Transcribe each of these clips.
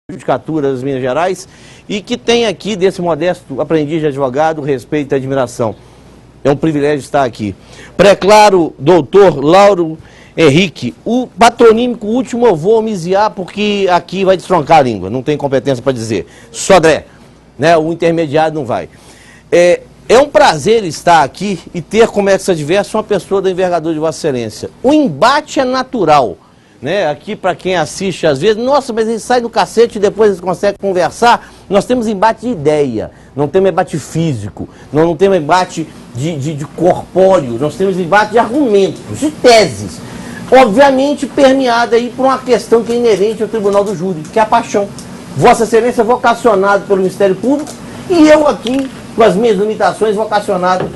Judicatura das Minas Gerais e que tem aqui desse modesto aprendiz de advogado respeito e admiração. É um privilégio estar aqui. Pré-claro, doutor Lauro Henrique, o patronímico último eu vou homiziar porque aqui vai destroncar a língua, não tem competência para dizer. Sodré, né? O intermediário não vai. É um prazer estar aqui e ter como ex-adverso uma pessoa da envergadura de Vossa Excelência. O embate é natural. Né? Aqui, para quem assiste, às vezes, nossa, mas eles saem do cacete e depois eles conseguem conversar. Nós temos embate de ideia, não temos embate físico, nós não temos embate de corpóreo, nós temos embate de argumentos, de teses. Obviamente permeada aí por uma questão que é inerente ao Tribunal do Júri, que é a paixão. Vossa Excelência é vocacionado pelo Ministério Público e eu aqui, com as minhas limitações, vocacionado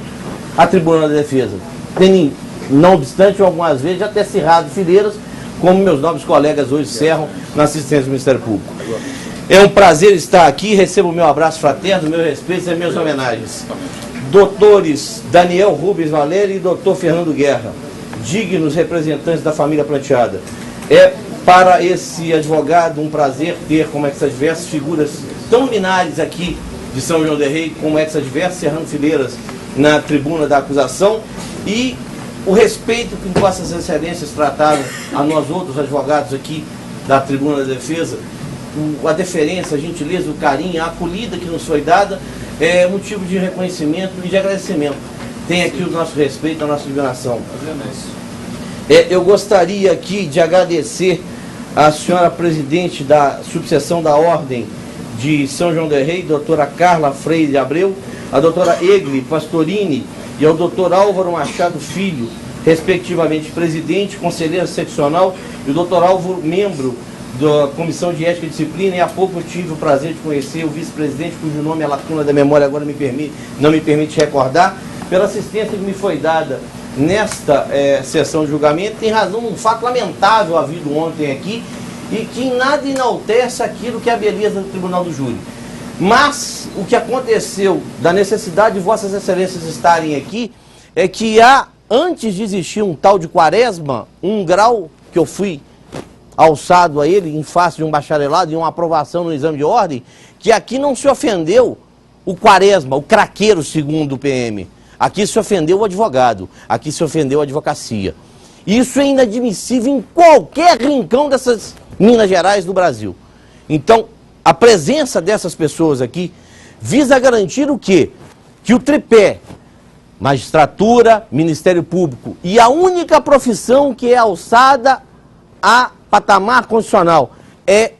à Tribuna da Defesa. Tem, não obstante, algumas vezes já ter cerrado fileiras, como meus nobres colegas hoje cerram na assistência do Ministério Público. É um prazer estar aqui, recebo o meu abraço fraterno, meu respeito e as minhas homenagens. Doutores Daniel Rubens Valério e doutor Fernando Guerra, dignos representantes da família Planteada. É para esse advogado um prazer ter como ex-adversos figuras tão luminares aqui de São João del Rei, como ex-adversos, cerrando fileiras na tribuna da acusação, e o respeito que Vossas Excelências trataram a nós outros advogados aqui da Tribuna da Defesa, a deferência, a gentileza, o carinho, a acolhida que nos foi dada, é motivo de reconhecimento e de agradecimento. Tem aqui o nosso respeito, a nossa admiração. Eu gostaria aqui de agradecer à senhora presidente da subseção da Ordem de São João del Rei, doutora Carla Freire Abreu, a doutora Egli Pastorini, e ao doutor Álvaro Machado Filho, respectivamente presidente, conselheiro seccional, e o doutor Álvaro, membro da Comissão de Ética e Disciplina, e há pouco eu tive o prazer de conhecer o vice-presidente, cujo nome é lacuna da memória, agora não me permite recordar, pela assistência que me foi dada nesta sessão de julgamento, em razão de um fato lamentável havido ontem aqui, e que em nada enaltece aquilo que é a beleza do Tribunal do Júri. Mas o que aconteceu da necessidade de Vossas Excelências estarem aqui é que há, antes de existir um tal de Quaresma, um grau que eu fui alçado a ele em face de um bacharelado e uma aprovação no exame de ordem, que aqui não se ofendeu o Quaresma, o craqueiro segundo o PM. Aqui se ofendeu o advogado, aqui se ofendeu a advocacia. Isso é inadmissível em qualquer rincão dessas Minas Gerais do Brasil. Então, a presença dessas pessoas aqui visa garantir o quê? Que o tripé, magistratura, Ministério Público e a única profissão que é alçada a patamar constitucional é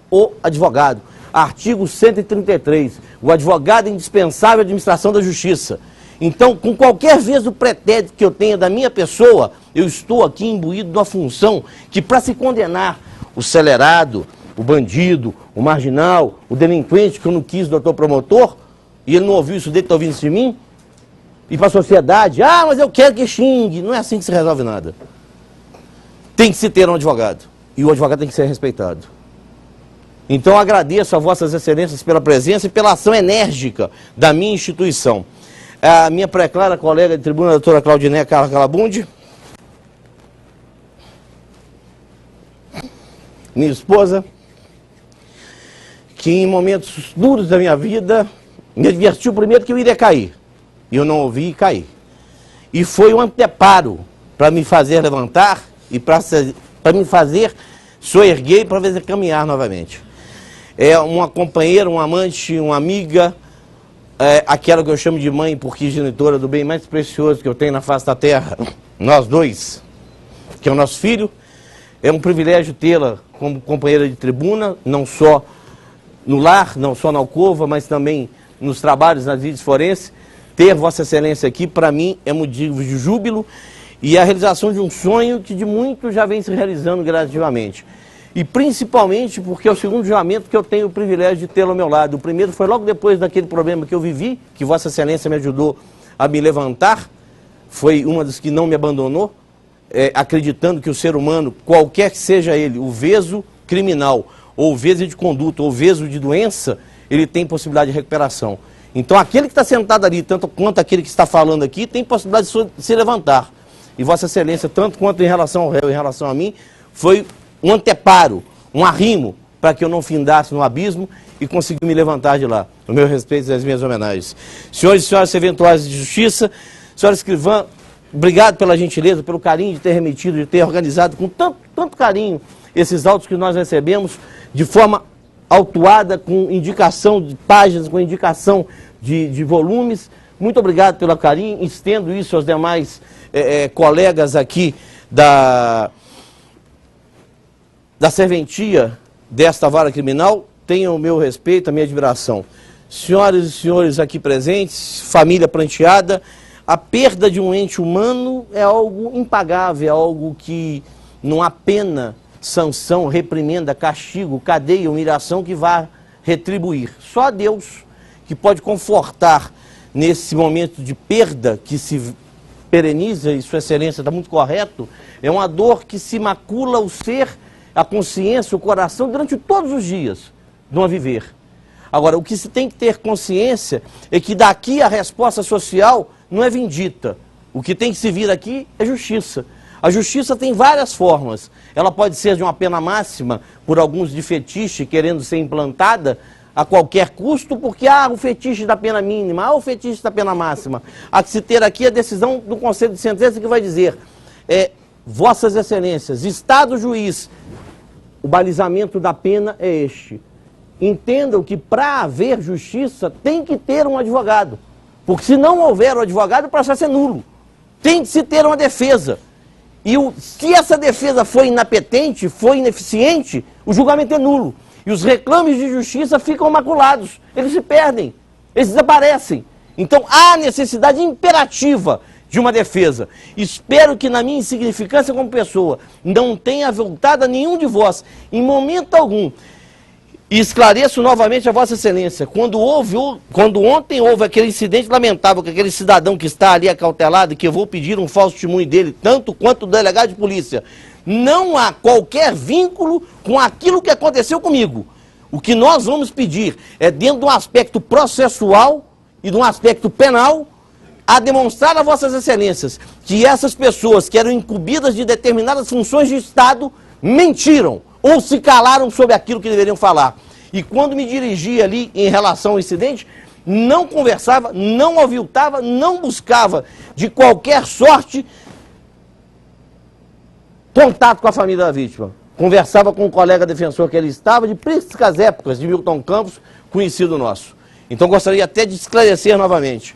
o advogado. Artigo 133, o advogado é indispensável à administração da justiça. Então, com qualquer vez do pretérito que eu tenha da minha pessoa, eu estou aqui imbuído de uma função que, para se condenar o celerado, o bandido, o marginal, o delinquente, que eu não quis, doutor promotor, e ele não ouviu isso dele, está ouvindo isso de mim, e para a sociedade, mas eu quero que xingue. Não é assim que se resolve nada. Tem que se ter um advogado, e o advogado tem que ser respeitado. Então agradeço a Vossas Excelências pela presença e pela ação enérgica da minha instituição. A minha pré-clara colega de tribuna, a doutora Claudiné Carla Calabundi, minha esposa, que em momentos duros da minha vida me advertiu primeiro que eu iria cair. E eu não ouvi cair. E foi um anteparo para me fazer levantar e para me fazer soerguer e para fazer caminhar novamente. É uma companheira, uma amante, uma amiga, aquela que eu chamo de mãe, porque genitora do bem mais precioso que eu tenho na face da terra, nós dois, que é o nosso filho. É um privilégio tê-la como companheira de tribuna, não só no lar, não só na alcova, mas também nos trabalhos nas vídeos forenses. Ter Vossa Excelência aqui, para mim, é motivo de júbilo e a realização de um sonho que de muito já vem se realizando gradativamente. E principalmente porque é o segundo julgamento que eu tenho o privilégio de tê-lo ao meu lado. O primeiro foi logo depois daquele problema que eu vivi, que Vossa Excelência me ajudou a me levantar, foi uma das que não me abandonou, acreditando que o ser humano, qualquer que seja ele, o veso criminal, ou veso de conduta, ou veso de doença, ele tem possibilidade de recuperação. Então aquele que está sentado ali, tanto quanto aquele que está falando aqui, tem possibilidade de se levantar. E Vossa Excelência, tanto quanto em relação ao réu, em relação a mim, foi um anteparo, um arrimo para que eu não findasse no abismo e conseguiu me levantar de lá. O meu respeito e as minhas homenagens. Senhores e senhoras serventuários de justiça, senhora escrivã, obrigado pela gentileza, pelo carinho de ter remetido, de ter organizado com tanto carinho esses autos que nós recebemos de forma autuada, com indicação de páginas, com indicação de volumes. Muito obrigado pelo carinho, estendo isso aos demais colegas aqui da serventia desta vara criminal. Tenham o meu respeito, a minha admiração. Senhoras e senhores aqui presentes, família pranteada, a perda de um ente humano é algo impagável, é algo que não há pena, sanção, reprimenda, castigo, cadeia, humilhação que vá retribuir. Só Deus que pode confortar nesse momento de perda que se pereniza, e Sua Excelência está muito correto, é uma dor que se macula o ser, a consciência, o coração, durante todos os dias do viver. Agora, o que se tem que ter consciência é que daqui a resposta social não é vindita. O que tem que se vir aqui é justiça. A justiça tem várias formas. Ela pode ser de uma pena máxima, por alguns de fetiche querendo ser implantada a qualquer custo, porque o fetiche da pena mínima, o fetiche da pena máxima. A que se ter aqui a decisão do Conselho de Sentença que vai dizer, Vossas Excelências, Estado juiz, o balizamento da pena é este. Entendam que para haver justiça tem que ter um advogado. Porque se não houver um advogado, o processo é nulo. Tem que se ter uma defesa. E se essa defesa foi inapetente, foi ineficiente, o julgamento é nulo. E os reclames de justiça ficam maculados. Eles se perdem. Eles desaparecem. Então há necessidade imperativa de uma defesa. Espero que na minha insignificância como pessoa não tenha voltado a nenhum de vós, em momento algum. E esclareço novamente a Vossa Excelência, quando ontem houve aquele incidente lamentável com aquele cidadão que está ali acautelado, que eu vou pedir um falso testemunho dele, tanto quanto o delegado de polícia, não há qualquer vínculo com aquilo que aconteceu comigo. O que nós vamos pedir é, dentro de um aspecto processual e de um aspecto penal, a demonstrar a Vossas Excelências que essas pessoas que eram incumbidas de determinadas funções de Estado mentiram ou se calaram sobre aquilo que deveriam falar. E quando me dirigi ali em relação ao incidente, não conversava, não aviltava, não buscava de qualquer sorte contato com a família da vítima. Conversava com um colega defensor que ele estava, de prísticas épocas, de Milton Campos, conhecido nosso. Então gostaria até de esclarecer novamente.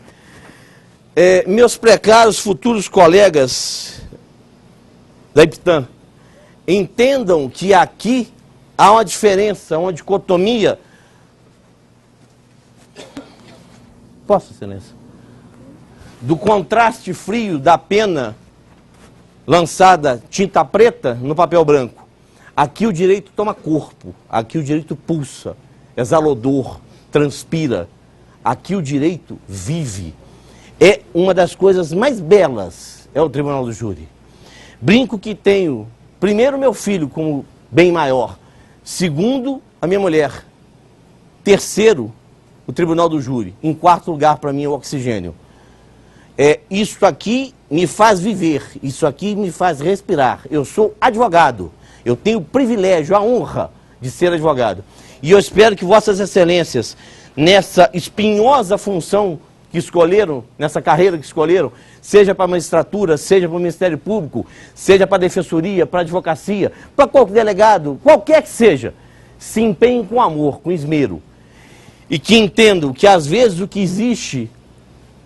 Meus precaros futuros colegas da IPTAM, entendam que aqui há uma diferença, uma dicotomia. Posso, Excelência? Do contraste frio da pena lançada tinta preta no papel branco. Aqui o direito toma corpo, aqui o direito pulsa, exala odor, transpira. Aqui o direito vive. É uma das coisas mais belas, é o Tribunal do Júri. Brinco que tenho, primeiro, meu filho como bem maior. Segundo, a minha mulher. Terceiro, o Tribunal do Júri. Em quarto lugar, para mim, é o oxigênio. Isso aqui me faz viver, isso aqui me faz respirar. Eu sou advogado, eu tenho o privilégio, a honra de ser advogado. E eu espero que Vossas Excelências, nessa espinhosa função que escolheram, nessa carreira que escolheram, seja para a magistratura, seja para o Ministério Público, seja para a Defensoria, para a Advocacia, para qualquer delegado, qualquer que seja, se empenhem com amor, com esmero. E que entendam que às vezes o que existe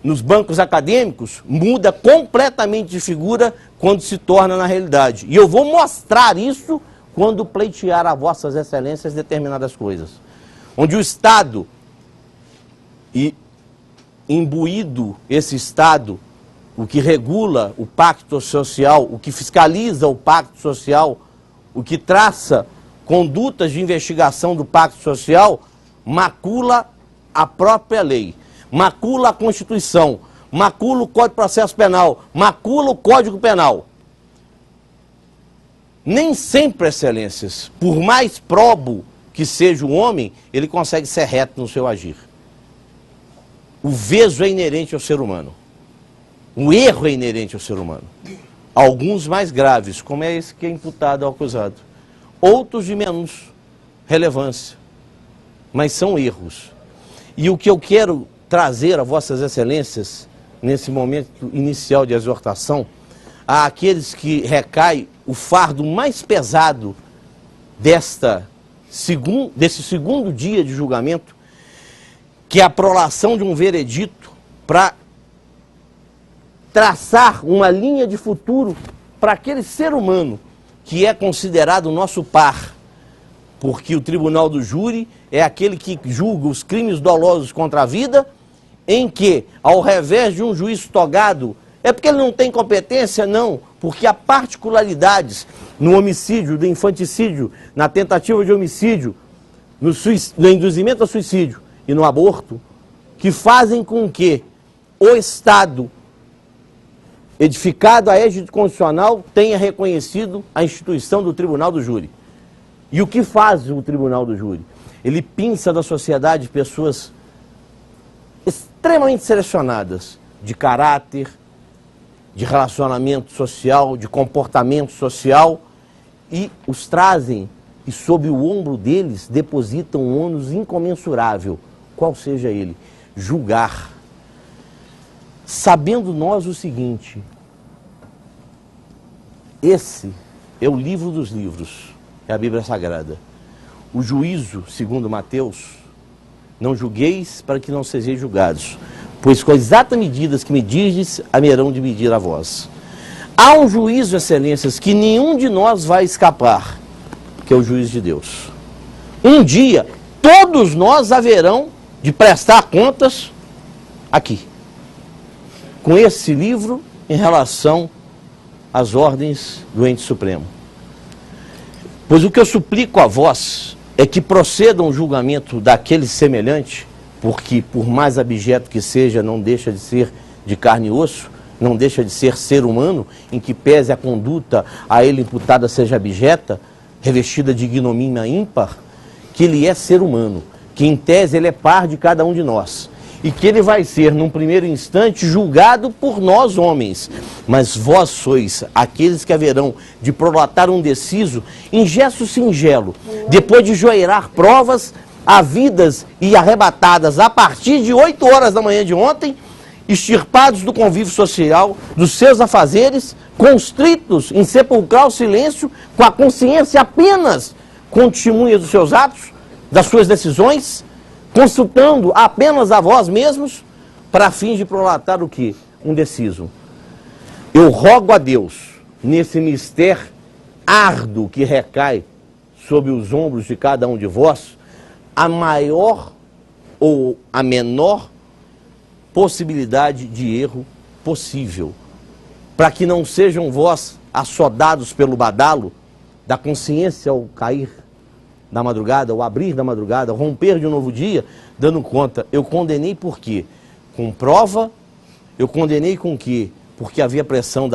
nos bancos acadêmicos muda completamente de figura quando se torna na realidade. E eu vou mostrar isso quando pleitear a Vossas Excelências determinadas coisas. Onde o Estado, e imbuído esse Estado, o que regula o pacto social, o que fiscaliza o pacto social, o que traça condutas de investigação do pacto social, macula a própria lei, macula a Constituição, macula o Código de Processo Penal, macula o Código Penal. Nem sempre, Excelências, por mais probo que seja o homem, ele consegue ser reto no seu agir. O veso é inerente ao ser humano. O erro é inerente ao ser humano. Alguns mais graves, como é esse que é imputado ao acusado. Outros de menos relevância, mas são erros. E o que eu quero trazer a vossas excelências, nesse momento inicial de exortação, a aqueles que recai o fardo mais pesado desse segundo dia de julgamento, que é a prolação de um veredito para traçar uma linha de futuro para aquele ser humano que é considerado o nosso par, porque o tribunal do júri é aquele que julga os crimes dolosos contra a vida, em que, ao revés de um juiz togado, é porque ele não tem competência? Não, porque há particularidades no homicídio, do infanticídio, na tentativa de homicídio, no induzimento ao suicídio e no aborto, que fazem com que o Estado, edificado a égide constitucional, tenha reconhecido a instituição do tribunal do júri. E o que faz o tribunal do júri? Ele pinça da sociedade pessoas extremamente selecionadas, de caráter, de relacionamento social, de comportamento social, e os trazem, e sob o ombro deles depositam um ônus incomensurável, qual seja ele, julgar. Sabendo nós o seguinte: esse é o livro dos livros, é a Bíblia Sagrada. O juízo, segundo Mateus, não julgueis para que não sejais julgados, pois com as exatas medidas que medirdes, haverão de medir a vós. Há um juízo, excelências, que nenhum de nós vai escapar, que é o juízo de Deus. Um dia, todos nós haverão de prestar contas aqui, com esse livro, em relação às ordens do ente supremo. Pois o que eu suplico a vós é que proceda um julgamento daquele semelhante, porque por mais abjeto que seja, não deixa de ser de carne e osso, não deixa de ser ser humano, em que pese a conduta a ele imputada seja abjeta, revestida de ignomínia ímpar, que ele é ser humano, que em tese ele é par de cada um de nós, e que ele vai ser, num primeiro instante, julgado por nós homens. Mas vós sois aqueles que haverão de prolatar um deciso em gesto singelo, depois de joeirar provas havidas e arrebatadas a partir de 8 horas da manhã de ontem, extirpados do convívio social, dos seus afazeres, constritos em sepulcral silêncio, com a consciência apenas com testemunha dos seus atos, das suas decisões, consultando apenas a vós mesmos, para fins de prolatar o quê? Um deciso. Eu rogo a Deus, nesse mistério árduo que recai sobre os ombros de cada um de vós, a maior ou a menor possibilidade de erro possível, para que não sejam vós assodados pelo badalo da consciência ao cair da madrugada, ao abrir da madrugada, ao romper de um novo dia, dando conta, eu condenei por quê? Com prova, eu condenei com quê? Porque havia pressão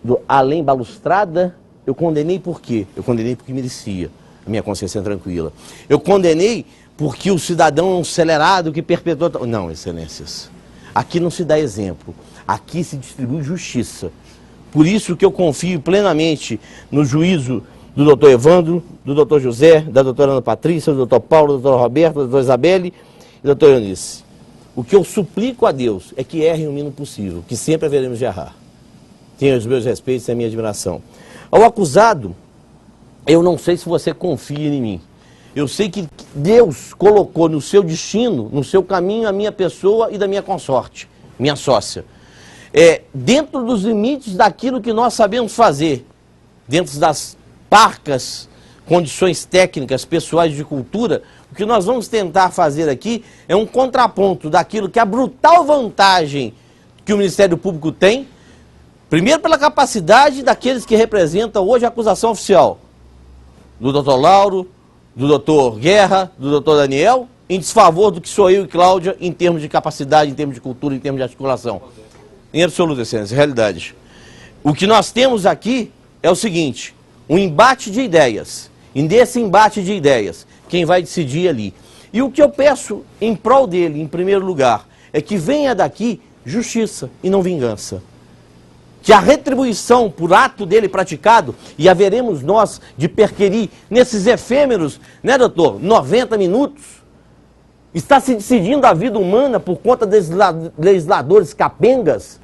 do além balustrada, eu condenei por quê? Eu condenei porque merecia, a minha consciência tranquila. Eu condenei porque o cidadão é um acelerado que perpetua... Não, excelências, aqui não se dá exemplo, aqui se distribui justiça. Por isso que eu confio plenamente no juízo do doutor Evandro, do doutor José, da doutora Ana Patrícia, do doutor Paulo, do doutor Roberto, da doutora Isabelle e do doutor Eunice. O que eu suplico a Deus é que errem o mínimo possível, que sempre haveremos de errar. Tenha os meus respeitos e a minha admiração. Ao acusado, eu não sei se você confia em mim. Eu sei que Deus colocou no seu destino, no seu caminho, a minha pessoa e da minha consorte, minha sócia. Dentro dos limites daquilo que nós sabemos fazer, dentro das parcas condições técnicas, pessoais de cultura, o que nós vamos tentar fazer aqui é um contraponto daquilo que a brutal vantagem que o Ministério Público tem, primeiro pela capacidade daqueles que representam hoje a acusação oficial, do doutor Lauro, do doutor Guerra, do doutor Daniel, em desfavor do que sou eu e Cláudia em termos de capacidade, em termos de cultura, em termos de articulação. Em absoluta essência, realidade. O que nós temos aqui é o seguinte: um embate de ideias. E nesse embate de ideias, quem vai decidir ali. E o que eu peço em prol dele, em primeiro lugar, é que venha daqui justiça e não vingança. que a retribuição por ato dele praticado, e haveremos nós de perquirir nesses efêmeros, né, doutor, 90 minutos, está se decidindo a vida humana por conta desses legisladores capengas.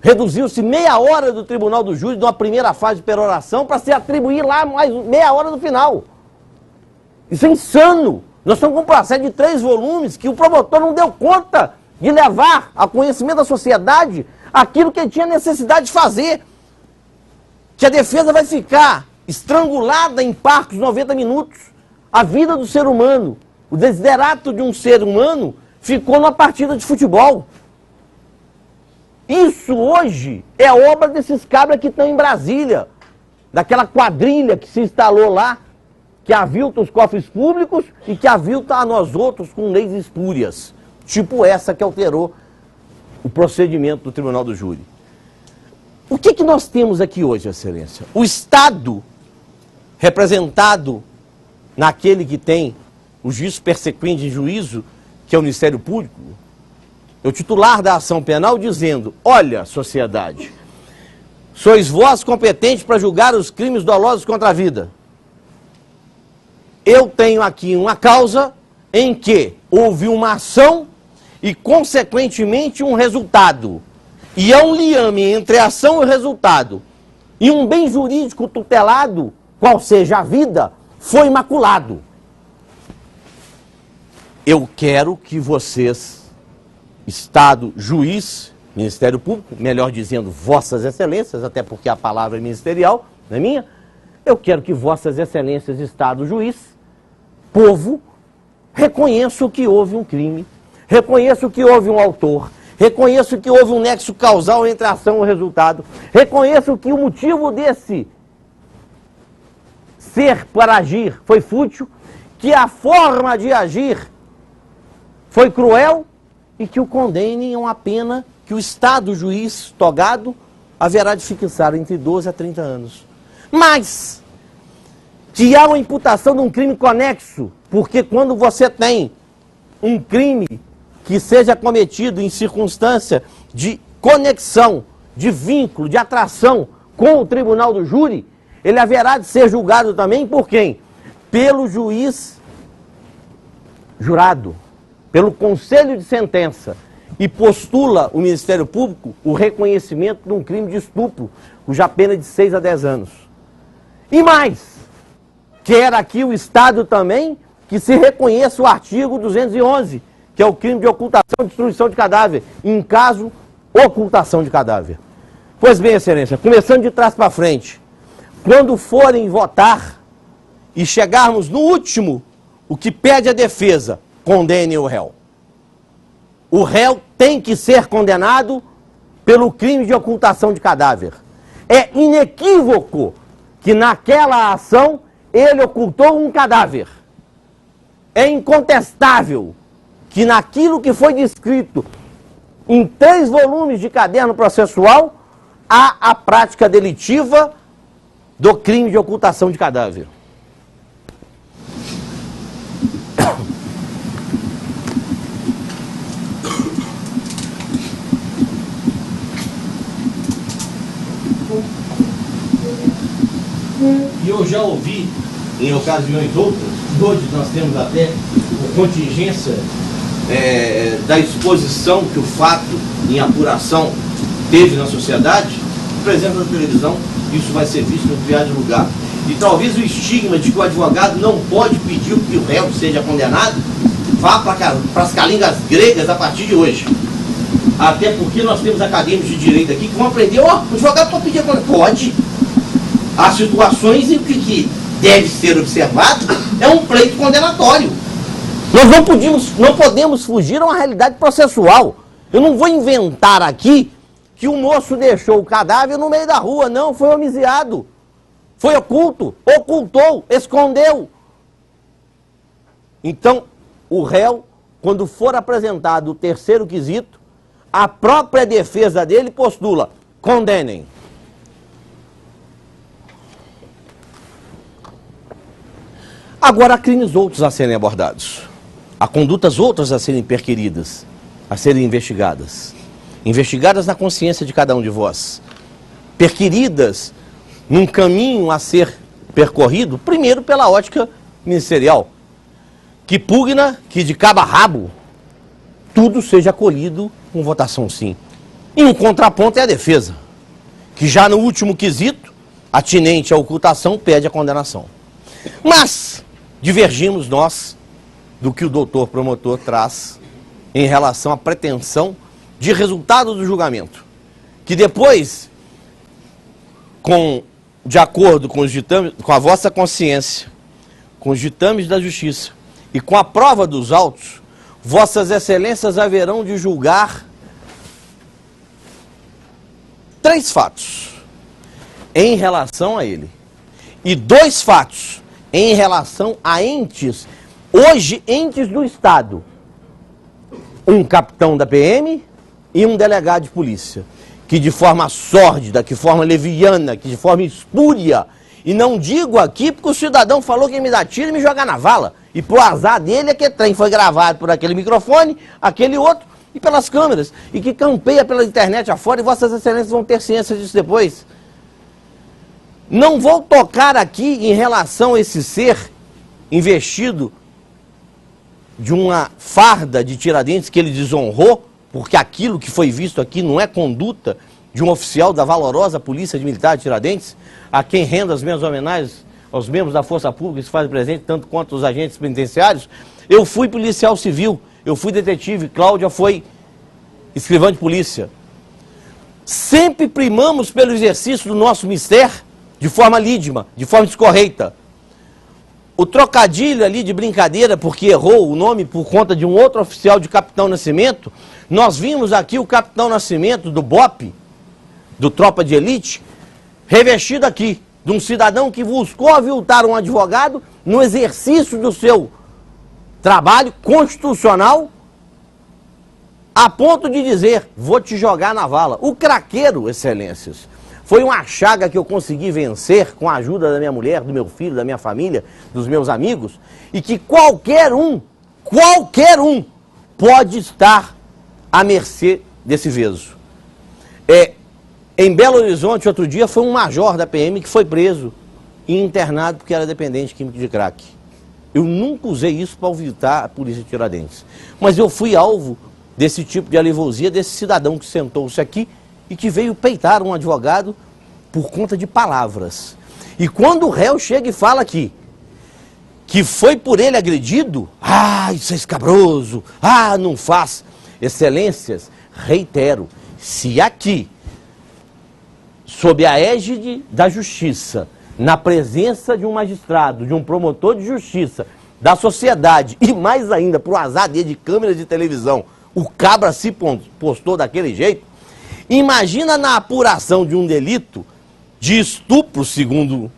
Reduziu-se meia hora do tribunal do júri, de uma primeira fase de peroração, para se atribuir lá mais meia hora no final. Isso é insano. Nós estamos com um processo de 3 volumes que o promotor não deu conta de levar ao conhecimento da sociedade aquilo que ele tinha necessidade de fazer. Que a defesa vai ficar estrangulada em parcos 90 minutos. A vida do ser humano, o desiderato de um ser humano, ficou numa partida de futebol. Isso hoje é obra desses cabras que estão em Brasília, daquela quadrilha que se instalou lá, que avilta os cofres públicos e que avilta a nós outros com leis espúrias, tipo essa que alterou o procedimento do Tribunal do Júri. O que nós temos aqui hoje, Excelência? O Estado, representado naquele que tem o juiz persequente em juízo, que é o Ministério Público, é o titular da ação penal, dizendo: olha, sociedade, sois vós competentes para julgar os crimes dolosos contra a vida. Eu tenho aqui uma causa em que houve uma ação e, consequentemente, um resultado. E é um liame entre a ação e o resultado. E um bem jurídico tutelado, qual seja a vida, foi maculado. Eu quero que vocês, Estado, juiz, Ministério Público, melhor dizendo, vossas excelências, até porque a palavra é ministerial, não é minha, eu quero que vossas excelências, Estado, juiz, povo, reconheçam que houve um crime, reconheçam que houve um autor, reconheçam que houve um nexo causal entre a ação e o resultado, reconheçam que o motivo desse ser para agir foi fútil, que a forma de agir foi cruel e que o condenem a uma pena que o Estado, juiz togado, haverá de fixar entre 12 a 30 anos. Mas que há uma imputação de um crime conexo, porque quando você tem um crime que seja cometido em circunstância de conexão, de vínculo, de atração com o tribunal do júri, ele haverá de ser julgado também por quem? Pelo juiz jurado, pelo conselho de sentença, e postula o Ministério Público o reconhecimento de um crime de estupro, cuja pena é de 6 a 10 anos. E mais, quer aqui o Estado também que se reconheça o artigo 211, que é o crime de ocultação e destruição de cadáver, em caso, ocultação de cadáver. Pois bem, Excelência, começando de trás para frente, quando forem votar e chegarmos no último, o que pede a defesa, condene o réu. O réu tem que ser condenado pelo crime de ocultação de cadáver. É inequívoco que naquela ação ele ocultou um cadáver. É incontestável que naquilo que foi descrito em 3 volumes de caderno processual há a prática delitiva do crime de ocultação de cadáver. E eu já ouvi, em ocasiões outras, hoje nós temos até por contingência da exposição que o fato em apuração teve na sociedade, o presidente da televisão, isso vai ser visto no criado lugar. E talvez o estigma de que o advogado não pode pedir que o réu seja condenado vá para as calingas gregas a partir de hoje. Até porque nós temos acadêmicos de direito aqui que vão aprender, o advogado pode pedir a condenação. Pode. Há situações em que deve ser observado é um pleito condenatório. Nós não podemos fugir a uma realidade processual. Eu não vou inventar aqui que o moço deixou o cadáver no meio da rua. Não, foi homiziado. Foi oculto, ocultou, escondeu. Então, o réu, quando for apresentado o terceiro quesito, a própria defesa dele postula, condenem. Agora há crimes outros a serem abordados. Há condutas outras a serem perquiridas, a serem investigadas. Investigadas na consciência de cada um de vós. perquiridas num caminho a ser percorrido, primeiro pela ótica ministerial, que pugna que de cabo a rabo tudo seja acolhido com votação sim. E um contraponto é a defesa, que já no último quesito, atinente à ocultação, pede a condenação. Mas divergimos nós do que o doutor promotor traz em relação à pretensão de resultado do julgamento, que depois, de acordo com os ditames, com a vossa consciência, com os ditames da justiça e com a prova dos autos, vossas excelências haverão de julgar 3 fatos em relação a ele e 2 fatos em relação a entes, hoje entes do Estado, um capitão da PM e um delegado de polícia, que de forma sórdida, que de forma leviana, que de forma espúria, e não digo aqui porque o cidadão falou que ia me dar tiro e me jogar na vala, e pro azar dele é que trem foi gravado por aquele microfone, aquele outro, e pelas câmeras, e que campeia pela internet afora, e vossas excelências vão ter ciência disso depois. Não vou tocar aqui em relação a esse ser investido de uma farda de Tiradentes que ele desonrou, porque aquilo que foi visto aqui não é conduta de um oficial da valorosa Polícia Militar de Tiradentes, a quem rendo as minhas homenagens aos membros da Força Pública que se fazem presente, tanto quanto os agentes penitenciários. Eu fui policial civil, eu fui detetive, Cláudia foi escrivã de polícia. Sempre primamos pelo exercício do nosso mistério de forma lídima, de forma descorreita. O trocadilho ali de brincadeira, porque errou o nome por conta de um outro oficial de Capitão Nascimento, nós vimos aqui o Capitão Nascimento do BOP, do Tropa de Elite, revestido aqui de um cidadão que buscou aviltar um advogado no exercício do seu trabalho constitucional, a ponto de dizer, vou te jogar na vala. O craqueiro, excelências, foi uma chaga que eu consegui vencer com a ajuda da minha mulher, do meu filho, da minha família, dos meus amigos, e que qualquer um pode estar à mercê desse veso. Em Belo Horizonte, outro dia, foi um major da PM que foi preso e internado porque era dependente químico de crack. Eu nunca usei isso para aviltar a polícia de Tiradentes. Mas eu fui alvo desse tipo de alevosía, desse cidadão que sentou-se aqui e que veio peitar um advogado por conta de palavras. E quando o réu chega e fala aqui que foi por ele agredido, isso é escabroso, não faz. Excelências, reitero, se aqui, sob a égide da justiça, na presença de um magistrado, de um promotor de justiça, da sociedade e mais ainda, por azar dele de câmeras de televisão, o cabra se postou daquele jeito, imagina na apuração de um delito de estupro, segundo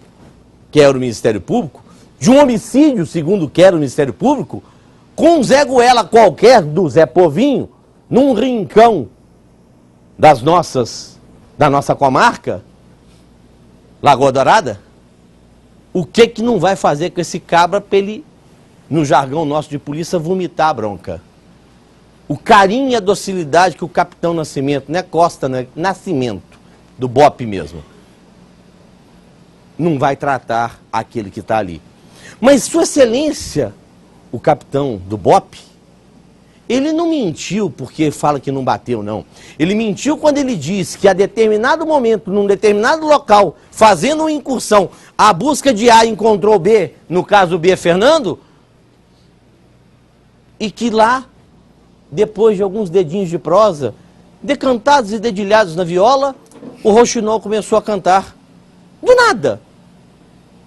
quer o Ministério Público, de um homicídio, segundo quer o Ministério Público, com um Zé Goela qualquer do Zé Povinho, num rincão da nossa comarca, Lagoa Dourada, o que não vai fazer com esse cabra para ele, no jargão nosso de polícia, vomitar a bronca? O carinho e a docilidade que o Capitão Nascimento, não é Costa, né? Nascimento, do BOP mesmo, não vai tratar aquele que está ali. Mas Sua Excelência, o capitão do BOP, ele não mentiu porque fala que não bateu, não. Ele mentiu quando ele disse que a determinado momento, num determinado local, fazendo uma incursão, a busca de A encontrou B, no caso B é Fernando, e que lá, depois de alguns dedinhos de prosa, decantados e dedilhados na viola, o rouxinol começou a cantar. Do nada.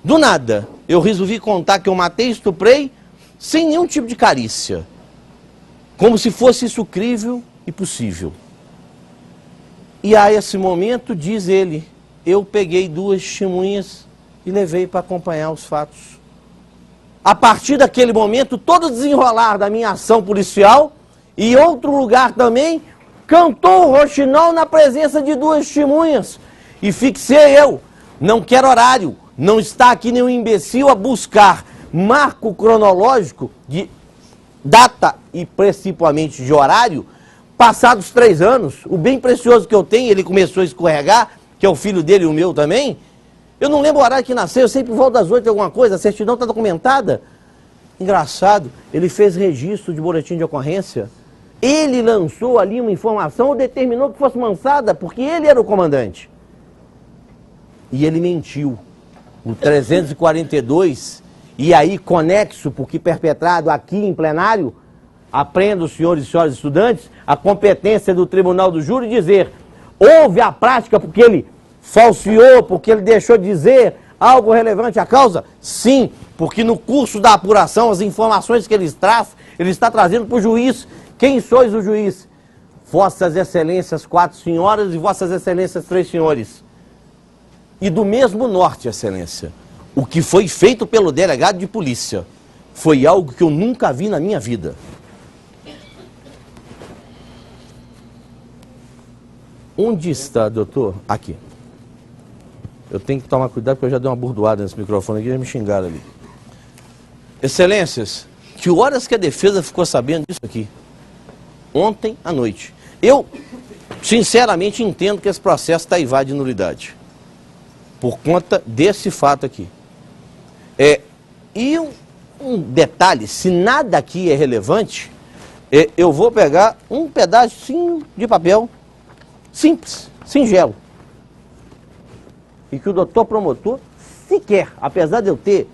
Do nada. Eu resolvi contar que eu matei e estuprei sem nenhum tipo de carícia. Como se fosse isso crível e possível. E a esse momento, diz ele, eu peguei 2 testemunhas e levei para acompanhar os fatos. A partir daquele momento, todo o desenrolar da minha ação policial, e outro lugar também, cantou o rouxinol na presença de 2 testemunhas. E fixei eu, não quero horário, não está aqui nenhum imbecil a buscar marco cronológico de data e principalmente de horário, passados 3 anos, o bem precioso que eu tenho, ele começou a escorregar, que é o filho dele e o meu também. Eu não lembro o horário que nasceu, eu sei por volta das 8 alguma coisa, a certidão está documentada. Engraçado, ele fez registro de boletim de ocorrência. Ele lançou ali uma informação ou determinou que fosse lançada, porque ele era o comandante. E ele mentiu. O 342, e aí conexo, porque perpetrado aqui em plenário, aprenda os senhores e senhoras estudantes, a competência do Tribunal do Júri dizer, houve a prática porque ele falseou, porque ele deixou de dizer algo relevante à causa? Sim, porque no curso da apuração, as informações que ele traz, ele está trazendo para o juiz. Quem sois o juiz? Vossas Excelências 4 senhoras e Vossas Excelências 3 senhores. E do mesmo norte, Excelência, o que foi feito pelo delegado de polícia foi algo que eu nunca vi na minha vida. Onde está, doutor? Aqui. Eu tenho que tomar cuidado porque eu já dei uma burdoada nesse microfone aqui e já me xingaram ali. Excelências, que horas que a defesa ficou sabendo disso aqui? Ontem à noite. Eu, sinceramente, entendo que esse processo está invade de nulidade. Por conta desse fato aqui. E um detalhe, se nada aqui é relevante, eu vou pegar um pedacinho de papel simples, singelo. E que o doutor promotor sequer, apesar de eu ter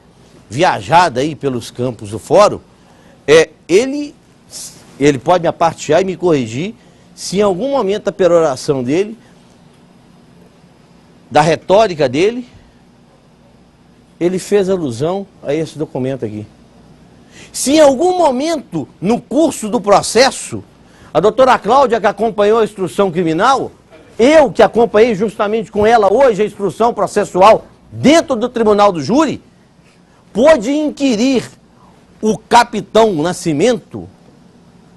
viajado aí pelos campos do fórum, ele pode me apartear e me corrigir se em algum momento da peroração dele, da retórica dele, ele fez alusão a esse documento aqui. Se em algum momento, no curso do processo, a doutora Cláudia, que acompanhou a instrução criminal, eu que acompanhei justamente com ela hoje a instrução processual dentro do Tribunal do Júri, pôde inquirir o capitão Nascimento,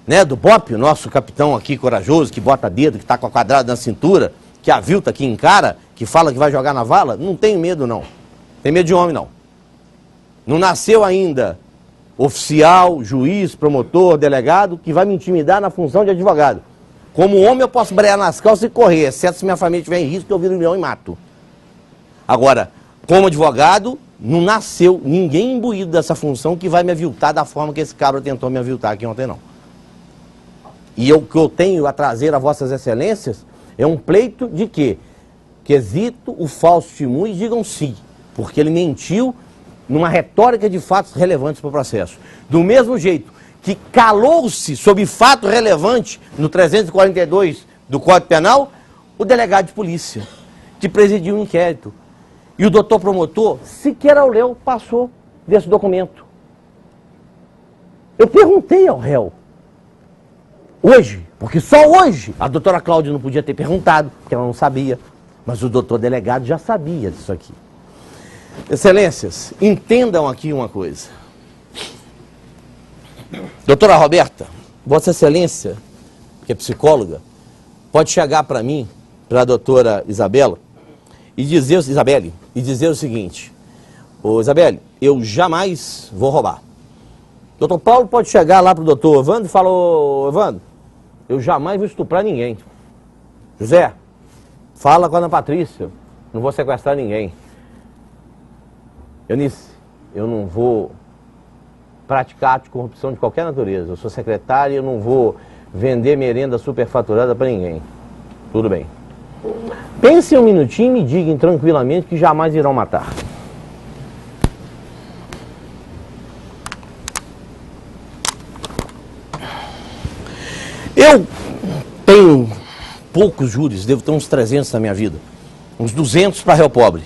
né, do BOP, o nosso capitão aqui corajoso, que bota dedo, que está com a quadrada na cintura, que a Vilta aqui encara, que fala que vai jogar na vala. Não tenho medo, não. Tem medo de homem, não. Não nasceu ainda oficial, juiz, promotor, delegado, que vai me intimidar na função de advogado. Como homem eu posso brear nas calças e correr, exceto se minha família estiver em risco, eu viro um leão e mato. Agora, como advogado, não nasceu ninguém imbuído dessa função que vai me aviltar da forma que esse cabra tentou me aviltar aqui ontem, não. E o que eu tenho a trazer a Vossas Excelências é um pleito de que quesito o falso testemunho e digam sim, porque ele mentiu numa retórica de fatos relevantes para o processo. Do mesmo jeito que calou-se sobre fato relevante no 342 do Código Penal, o delegado de polícia, que presidiu o inquérito. E o doutor promotor, sequer ao réu, passou desse documento. Eu perguntei ao réu, hoje, porque só hoje a doutora Cláudia não podia ter perguntado, porque ela não sabia, mas o doutor delegado já sabia disso aqui. Excelências, entendam aqui uma coisa. Doutora Roberta, Vossa Excelência, que é psicóloga, pode chegar para mim, para a doutora Isabela, e dizer o seguinte: ô Isabelle, eu jamais vou roubar. Doutor Paulo pode chegar lá para o doutor Evandro e falar: ô Evandro, eu jamais vou estuprar ninguém. José, fala com a Ana Patrícia, não vou sequestrar ninguém. Eunice, eu não vou praticar ato de corrupção de qualquer natureza. Eu sou secretário e eu não vou vender merenda superfaturada para ninguém. Tudo bem. Pensem um minutinho e me digam tranquilamente que jamais irão matar. Eu tenho poucos júris, devo ter uns 300 na minha vida. Uns 200 para réu pobre.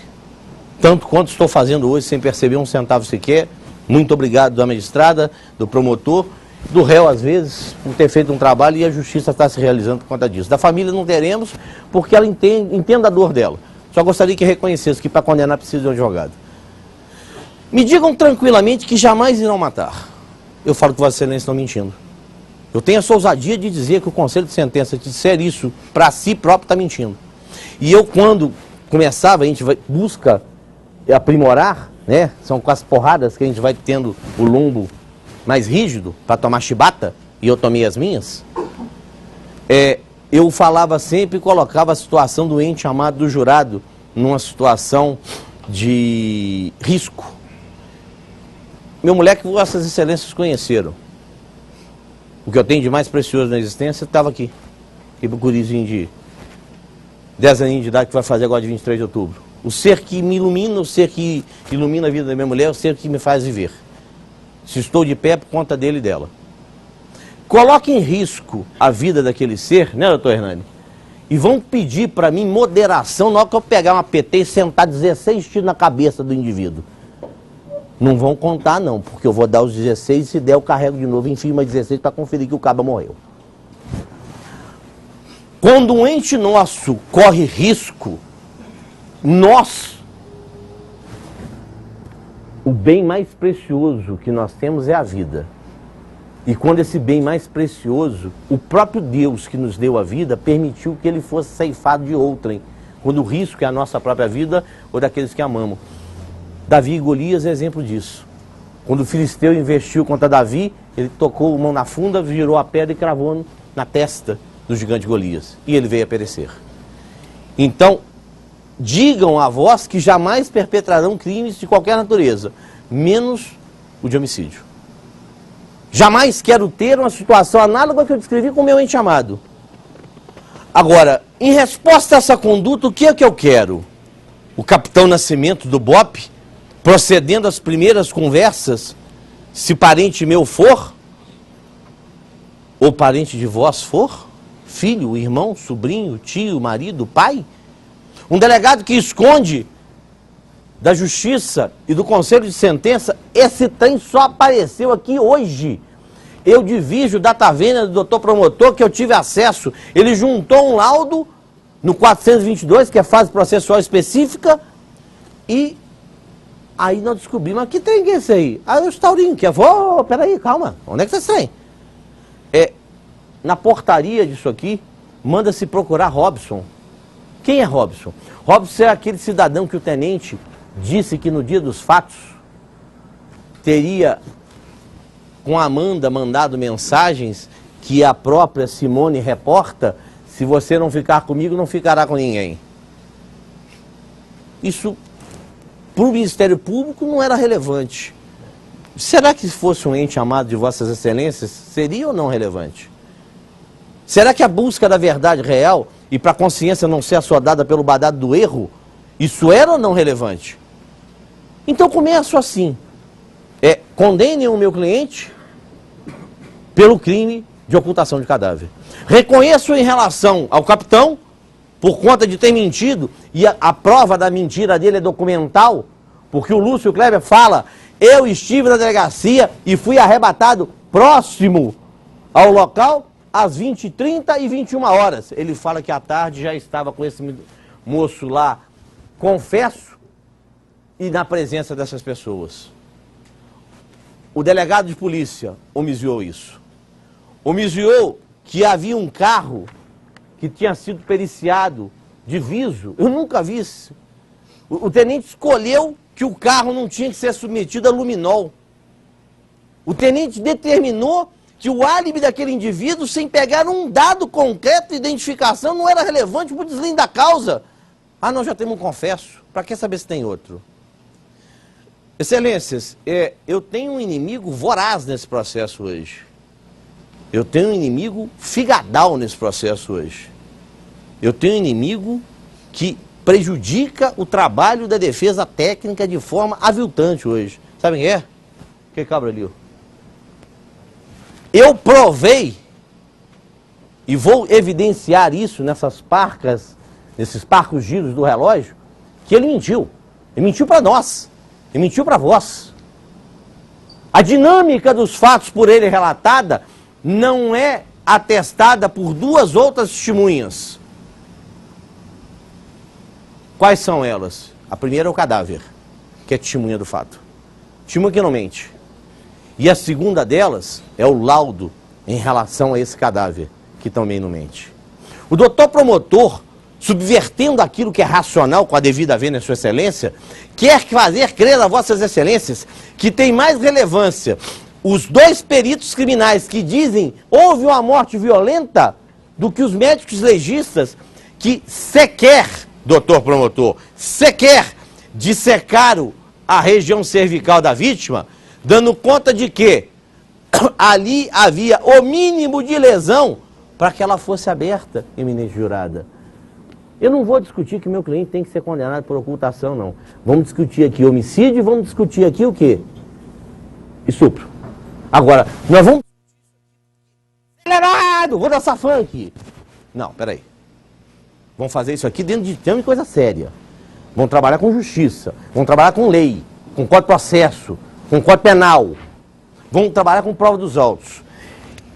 Tanto quanto estou fazendo hoje sem perceber um centavo sequer. Muito obrigado da magistrada, do promotor, do réu às vezes, por ter feito um trabalho e a justiça está se realizando por conta disso. Da família não teremos, porque ela entende a dor dela. Só gostaria que reconhecesse que para condenar precisa de um advogado. Me digam tranquilamente que jamais irão matar. Eu falo que Vossa Excelência estão mentindo. Eu tenho essa ousadia de dizer que o Conselho de Sentença, que disser isso para si próprio, está mentindo. E eu, quando começava, a gente busca aprimorar, né? São com as porradas que a gente vai tendo o lombo mais rígido para tomar chibata, e eu tomei as minhas. eu falava sempre e colocava a situação do ente amado do jurado numa situação de risco. Meu moleque, vossas excelências conheceram. O que eu tenho de mais precioso na existência estava aqui. Aqui pro gurizinho de 10 aninhos de idade que vai fazer agora de 23 de outubro. O ser que me ilumina, o ser que ilumina a vida da minha mulher, o ser que me faz viver. Se estou de pé, por conta dele e dela. Coloque em risco a vida daquele ser, né, doutor Hernani? E vão pedir para mim moderação na hora que eu pegar uma PT e sentar 16 tiros na cabeça do indivíduo. Não vão contar não, porque eu vou dar os 16 e se der eu carrego de novo, enfio mais 16 para conferir que o caba morreu. Quando um ente nosso corre risco, o bem mais precioso que nós temos é a vida. E quando esse bem mais precioso, o próprio Deus que nos deu a vida, permitiu que ele fosse ceifado de outrem, quando o risco é a nossa própria vida ou daqueles que amamos. Davi e Golias é exemplo disso. Quando o filisteu investiu contra Davi, ele tocou a mão na funda, virou a pedra e cravou na testa do gigante Golias. E ele veio a perecer. Então, digam a vós que jamais perpetrarão crimes de qualquer natureza, menos o de homicídio. Jamais quero ter uma situação análoga que eu descrevi com o meu ente amado. Agora, em resposta a essa conduta, o que é que eu quero? O capitão Nascimento do BOPE, procedendo às primeiras conversas, se parente meu for, ou parente de vós for, filho, irmão, sobrinho, tio, marido, pai, um delegado que esconde da justiça e do conselho de sentença, esse trem só apareceu aqui hoje. Eu divijo da taverna do doutor promotor que eu tive acesso. Ele juntou um laudo no 422, que é fase processual específica, e aí nós descobrimos, mas que trem que é esse aí? Aí o Staurinho, que eu peraí, calma, onde é que você tem? Na portaria disso aqui, manda-se procurar Robson. Quem é Robson? Robson é aquele cidadão que o tenente disse que no dia dos fatos teria com a Amanda mandado mensagens que a própria Simone reporta: se você não ficar comigo, não ficará com ninguém. Isso, para o Ministério Público, não era relevante. Será que se fosse um ente amado de Vossas Excelências, seria ou não relevante? Será que a busca da verdade real e para a consciência não ser assodada pelo badado do erro, isso era ou não relevante? Então começo assim. Condenem o meu cliente pelo crime de ocultação de cadáver. Reconheço em relação ao capitão, por conta de ter mentido, e a prova da mentira dele é documental, porque o Lúcio Kleber fala: eu estive na delegacia e fui arrebatado próximo ao local às 20h30 e 21 horas. Ele fala que à tarde já estava com esse moço lá, confesso, e na presença dessas pessoas. O delegado de polícia omisiou isso. Omisiou que havia um carro que tinha sido periciado de viso. Eu nunca vi isso. O tenente escolheu que o carro não tinha que ser submetido a luminol. O tenente determinou que o álibi daquele indivíduo, sem pegar um dado concreto de identificação, não era relevante para o deslize da causa. Ah, nós já temos um confesso. Para que saber se tem outro? Excelências, eu tenho um inimigo voraz nesse processo hoje. Eu tenho um inimigo figadal nesse processo hoje. Eu tenho um inimigo que prejudica o trabalho da defesa técnica de forma aviltante hoje. Sabe quem é? Que cabra ali, ó. Eu provei, e vou evidenciar isso nessas parcas, nesses parcos giros do relógio, que ele mentiu. Ele mentiu para nós. Ele mentiu para vós. A dinâmica dos fatos por ele relatada não é atestada por duas outras testemunhas. Quais são elas? A primeira é o cadáver, que é testemunha do fato. Testemunha que não mente. E a segunda delas é o laudo em relação a esse cadáver, que também não mente. O doutor promotor, subvertendo aquilo que é racional com a devida vênia, Sua Excelência, quer fazer crer a Vossas Excelências que tem mais relevância os dois peritos criminais que dizem houve uma morte violenta do que os médicos legistas que sequer, doutor promotor, sequer dissecaram a região cervical da vítima, dando conta de que ali havia o mínimo de lesão para que ela fosse aberta, eminente jurada. Eu não vou discutir que meu cliente tem que ser condenado por ocultação, não. Vamos discutir aqui homicídio e vamos discutir aqui o quê? Estupro. Agora, nós vamos... Acelerado! Vou dançar funk! Não, peraí. Vamos fazer isso aqui dentro de tema de coisa séria. Vamos trabalhar com justiça, vamos trabalhar com lei, com código de processo, com código penal. Vamos trabalhar com prova dos autos.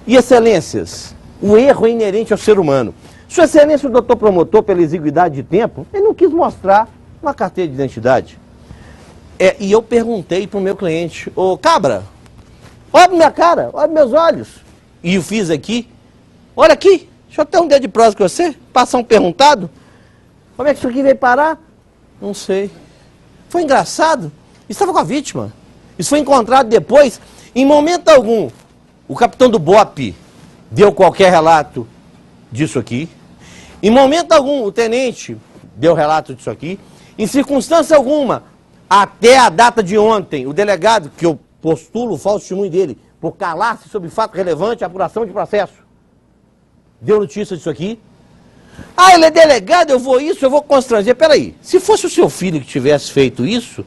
E, excelências, o erro é inerente ao ser humano. Sua excelência, o doutor promotor, pela exiguidade de tempo, ele não quis mostrar uma carteira de identidade. E eu perguntei para o meu cliente, ô cabra, olha minha cara, olha meus olhos. E eu fiz aqui, olha aqui, deixa eu ter um dedo de prosa com você, passar um perguntado. Como é que isso aqui veio parar? Não sei. Foi engraçado. Estava com a vítima. Isso foi encontrado depois. Em momento algum, o capitão do BOPE deu qualquer relato disso aqui. Em momento algum, o tenente deu relato disso aqui. Em circunstância alguma, até a data de ontem, o delegado, que eu postulo o falso testemunho dele, por calar-se sobre fato relevante à apuração de processo, deu notícia disso aqui. Ah, ele é delegado, eu vou constranger. Peraí, se fosse o seu filho que tivesse feito isso,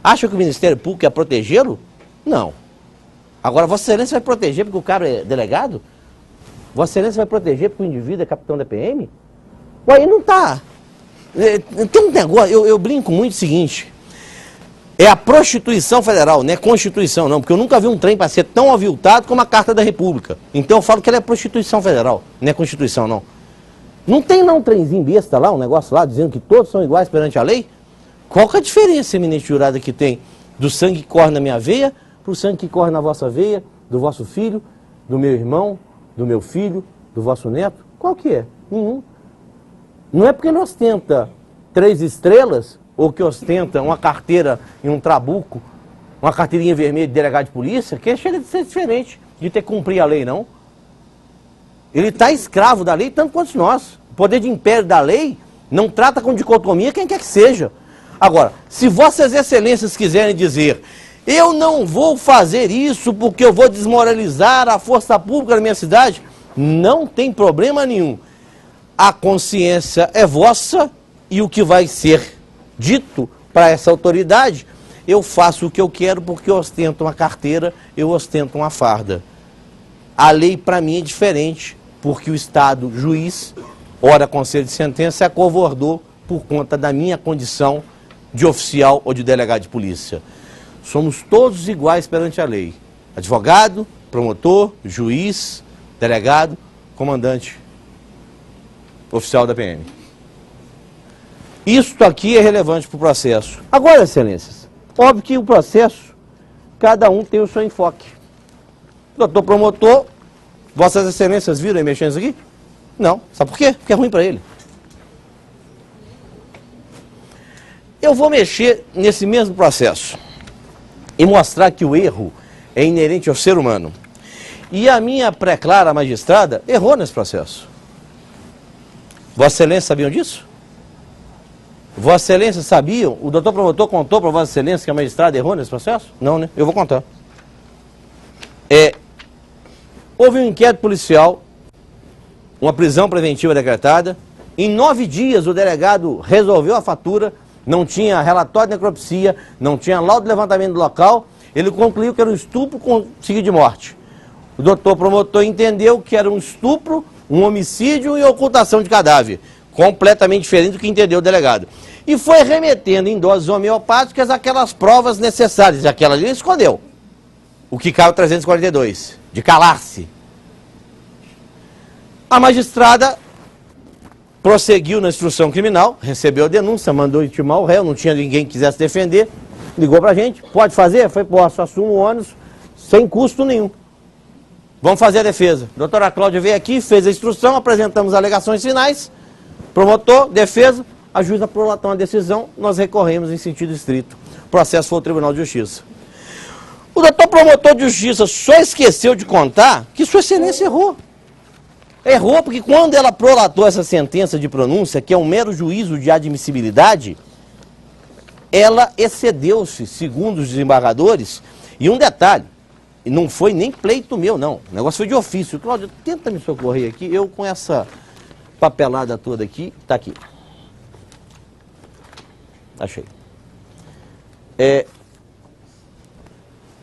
acha que o Ministério Público ia protegê-lo? Não. Agora, Vossa Excelência vai proteger porque o cara é delegado? Vossa Excelência vai proteger porque o indivíduo é capitão da PM? Ué, aí não tá. Tem um negócio, eu brinco muito o seguinte, é a prostituição federal, não é Constituição não, porque eu nunca vi um trem para ser tão aviltado como a Carta da República. Então eu falo que ela é prostituição federal, não é Constituição não. Não tem não um trenzinho besta lá, um negócio lá, dizendo que todos são iguais perante a lei? Qual que é a diferença, eminente jurada, que tem do sangue que corre na minha veia para o sangue que corre na vossa veia, do vosso filho, do meu irmão, do meu filho, do vosso neto? Qual que é? Nenhum. Não é porque ele ostenta 3 estrelas, ou que ostenta uma carteira em um trabuco, uma carteirinha vermelha de delegado de polícia, que chega de ser diferente, de ter que cumprir a lei, não. Ele está escravo da lei tanto quanto nós. O poder de império da lei não trata com dicotomia quem quer que seja. Agora, se vossas excelências quiserem dizer, eu não vou fazer isso porque eu vou desmoralizar a força pública na minha cidade, não tem problema nenhum. A consciência é vossa e o que vai ser dito para essa autoridade, eu faço o que eu quero porque eu ostento uma carteira, eu ostento uma farda. A lei para mim é diferente, porque o Estado, juiz, ora conselho de sentença, se acovardou por conta da minha condição de oficial ou de delegado de polícia. Somos todos iguais perante a lei. Advogado, promotor, juiz, delegado, comandante, oficial da PM. Isto aqui é relevante para o processo. Agora, excelências, óbvio que o processo, cada um tem o seu enfoque. Doutor promotor, vossas excelências viram ele mexendo isso aqui? Não. Sabe por quê? Porque é ruim para ele. Eu vou mexer nesse mesmo processo e mostrar que o erro é inerente ao ser humano. E a minha pré-clara magistrada errou nesse processo. Vossa Excelência sabiam disso? Vossa Excelência sabiam? O doutor promotor contou para Vossa Excelência que a magistrada errou nesse processo? Não, né? Eu vou contar. Houve um inquérito policial, uma prisão preventiva decretada. Em 9 dias o delegado resolveu a fatura, não tinha relatório de necropsia, não tinha laudo de levantamento do local, ele concluiu que era um estupro com seguido de morte. O doutor promotor entendeu que era um estupro, um homicídio e ocultação de cadáver, completamente diferente do que entendeu o delegado. E foi remetendo em doses homeopáticas aquelas provas necessárias, e aquela ali ele escondeu. O que caiu 342, de calar-se. A magistrada prosseguiu na instrução criminal, recebeu a denúncia, mandou intimar o réu, não tinha ninguém que quisesse defender, ligou pra gente, pode fazer? Foi, posso, assumo o ônus, sem custo nenhum. Vamos fazer a defesa. A doutora Cláudia veio aqui, fez a instrução, apresentamos alegações finais, promotor, defesa, a juíza prolatou uma decisão, nós recorremos em sentido estrito. O processo foi ao Tribunal de Justiça. O doutor promotor de justiça só esqueceu de contar que Sua Excelência errou. Errou porque quando ela prolatou essa sentença de pronúncia, que é um mero juízo de admissibilidade, ela excedeu-se, segundo os desembargadores, e um detalhe, não foi nem pleito meu, não. O negócio foi de ofício. Cláudio, tenta me socorrer aqui, eu com essa papelada toda aqui, tá aqui. Achei.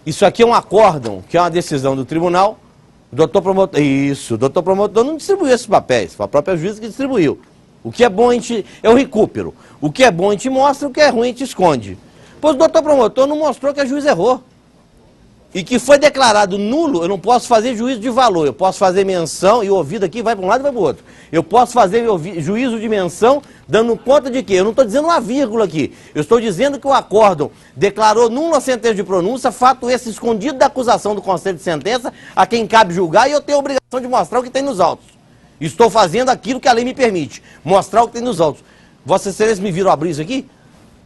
Isso aqui é um acórdão, que é uma decisão do tribunal. O doutor promotor, isso, o doutor promotor não distribuiu esses papéis, foi a própria juíza que distribuiu. O que é bom a gente, é o recupero. O que é bom a gente mostra, o que é ruim a gente esconde. Pois o doutor promotor não mostrou que a juíza errou. E que foi declarado nulo, eu não posso fazer juízo de valor, eu posso fazer menção, e o ouvido aqui vai para um lado e vai para o outro. Eu posso fazer juízo de menção, dando conta de quê? Eu não estou dizendo uma vírgula aqui, eu estou dizendo que o acórdão declarou nula a sentença de pronúncia, fato esse escondido da acusação do conselho de sentença, a quem cabe julgar, e eu tenho a obrigação de mostrar o que tem nos autos. Estou fazendo aquilo que a lei me permite, mostrar o que tem nos autos. Vossa Excelência me viram abrir isso aqui?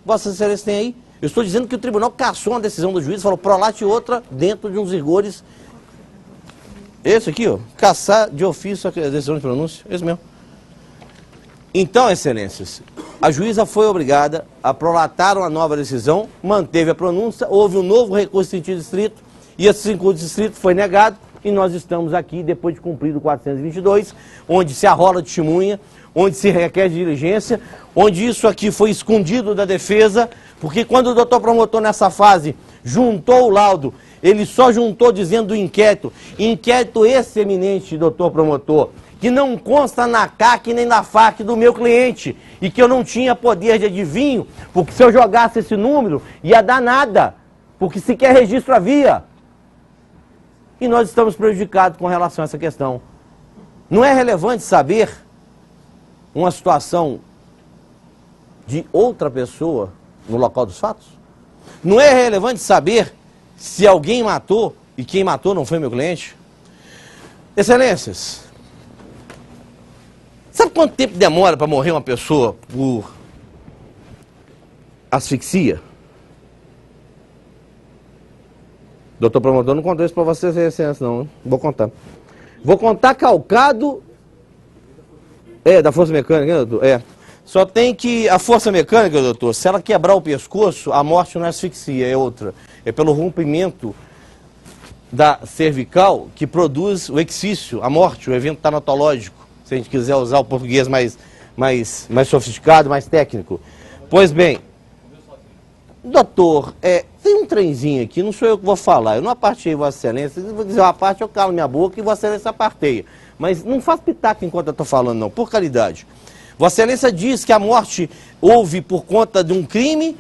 Vossa Excelência tem aí? Eu estou dizendo que o tribunal cassou uma decisão do juiz, falou prolate outra dentro de uns rigores. Esse aqui, ó, cassar de ofício a decisão de pronúncia, esse mesmo. Então, excelências, a juíza foi obrigada a prolatar uma nova decisão, manteve a pronúncia, houve um novo recurso em sentido estrito, e esse recurso estrito foi negado, e nós estamos aqui, depois de cumprido o 422, onde se arrola testemunha, onde se requer diligência, onde isso aqui foi escondido da defesa, porque quando o doutor promotor nessa fase juntou o laudo, ele só juntou dizendo do inquérito esse eminente, doutor promotor, que não consta na CAC nem na FAC do meu cliente, e que eu não tinha poder de adivinho, porque se eu jogasse esse número, ia dar nada, porque sequer registro havia. E nós estamos prejudicados com relação a essa questão. Não é relevante saber uma situação de outra pessoa no local dos fatos? Não é relevante saber se alguém matou e quem matou não foi meu cliente? Excelências, sabe quanto tempo demora para morrer uma pessoa por asfixia? Doutor promotor, não contou isso para vocês, excelência, não. Vou contar. Vou contar calcado... da força mecânica, né, doutor? Só tem que... A força mecânica, doutor, se ela quebrar o pescoço, a morte não é asfixia, é outra. É pelo rompimento da cervical que produz o exício, a morte, o evento tanatológico, se a gente quiser usar o português mais sofisticado, mais técnico. Pois bem, doutor, tem um trenzinho aqui, não sou eu que vou falar, eu não apartei Vossa Excelência, se eu vou dizer uma parte, eu calo minha boca e Vossa Excelência aparteia. Mas não faz pitaco enquanto eu estou falando, não, por caridade. Vossa Excelência diz que a morte houve por conta de um crime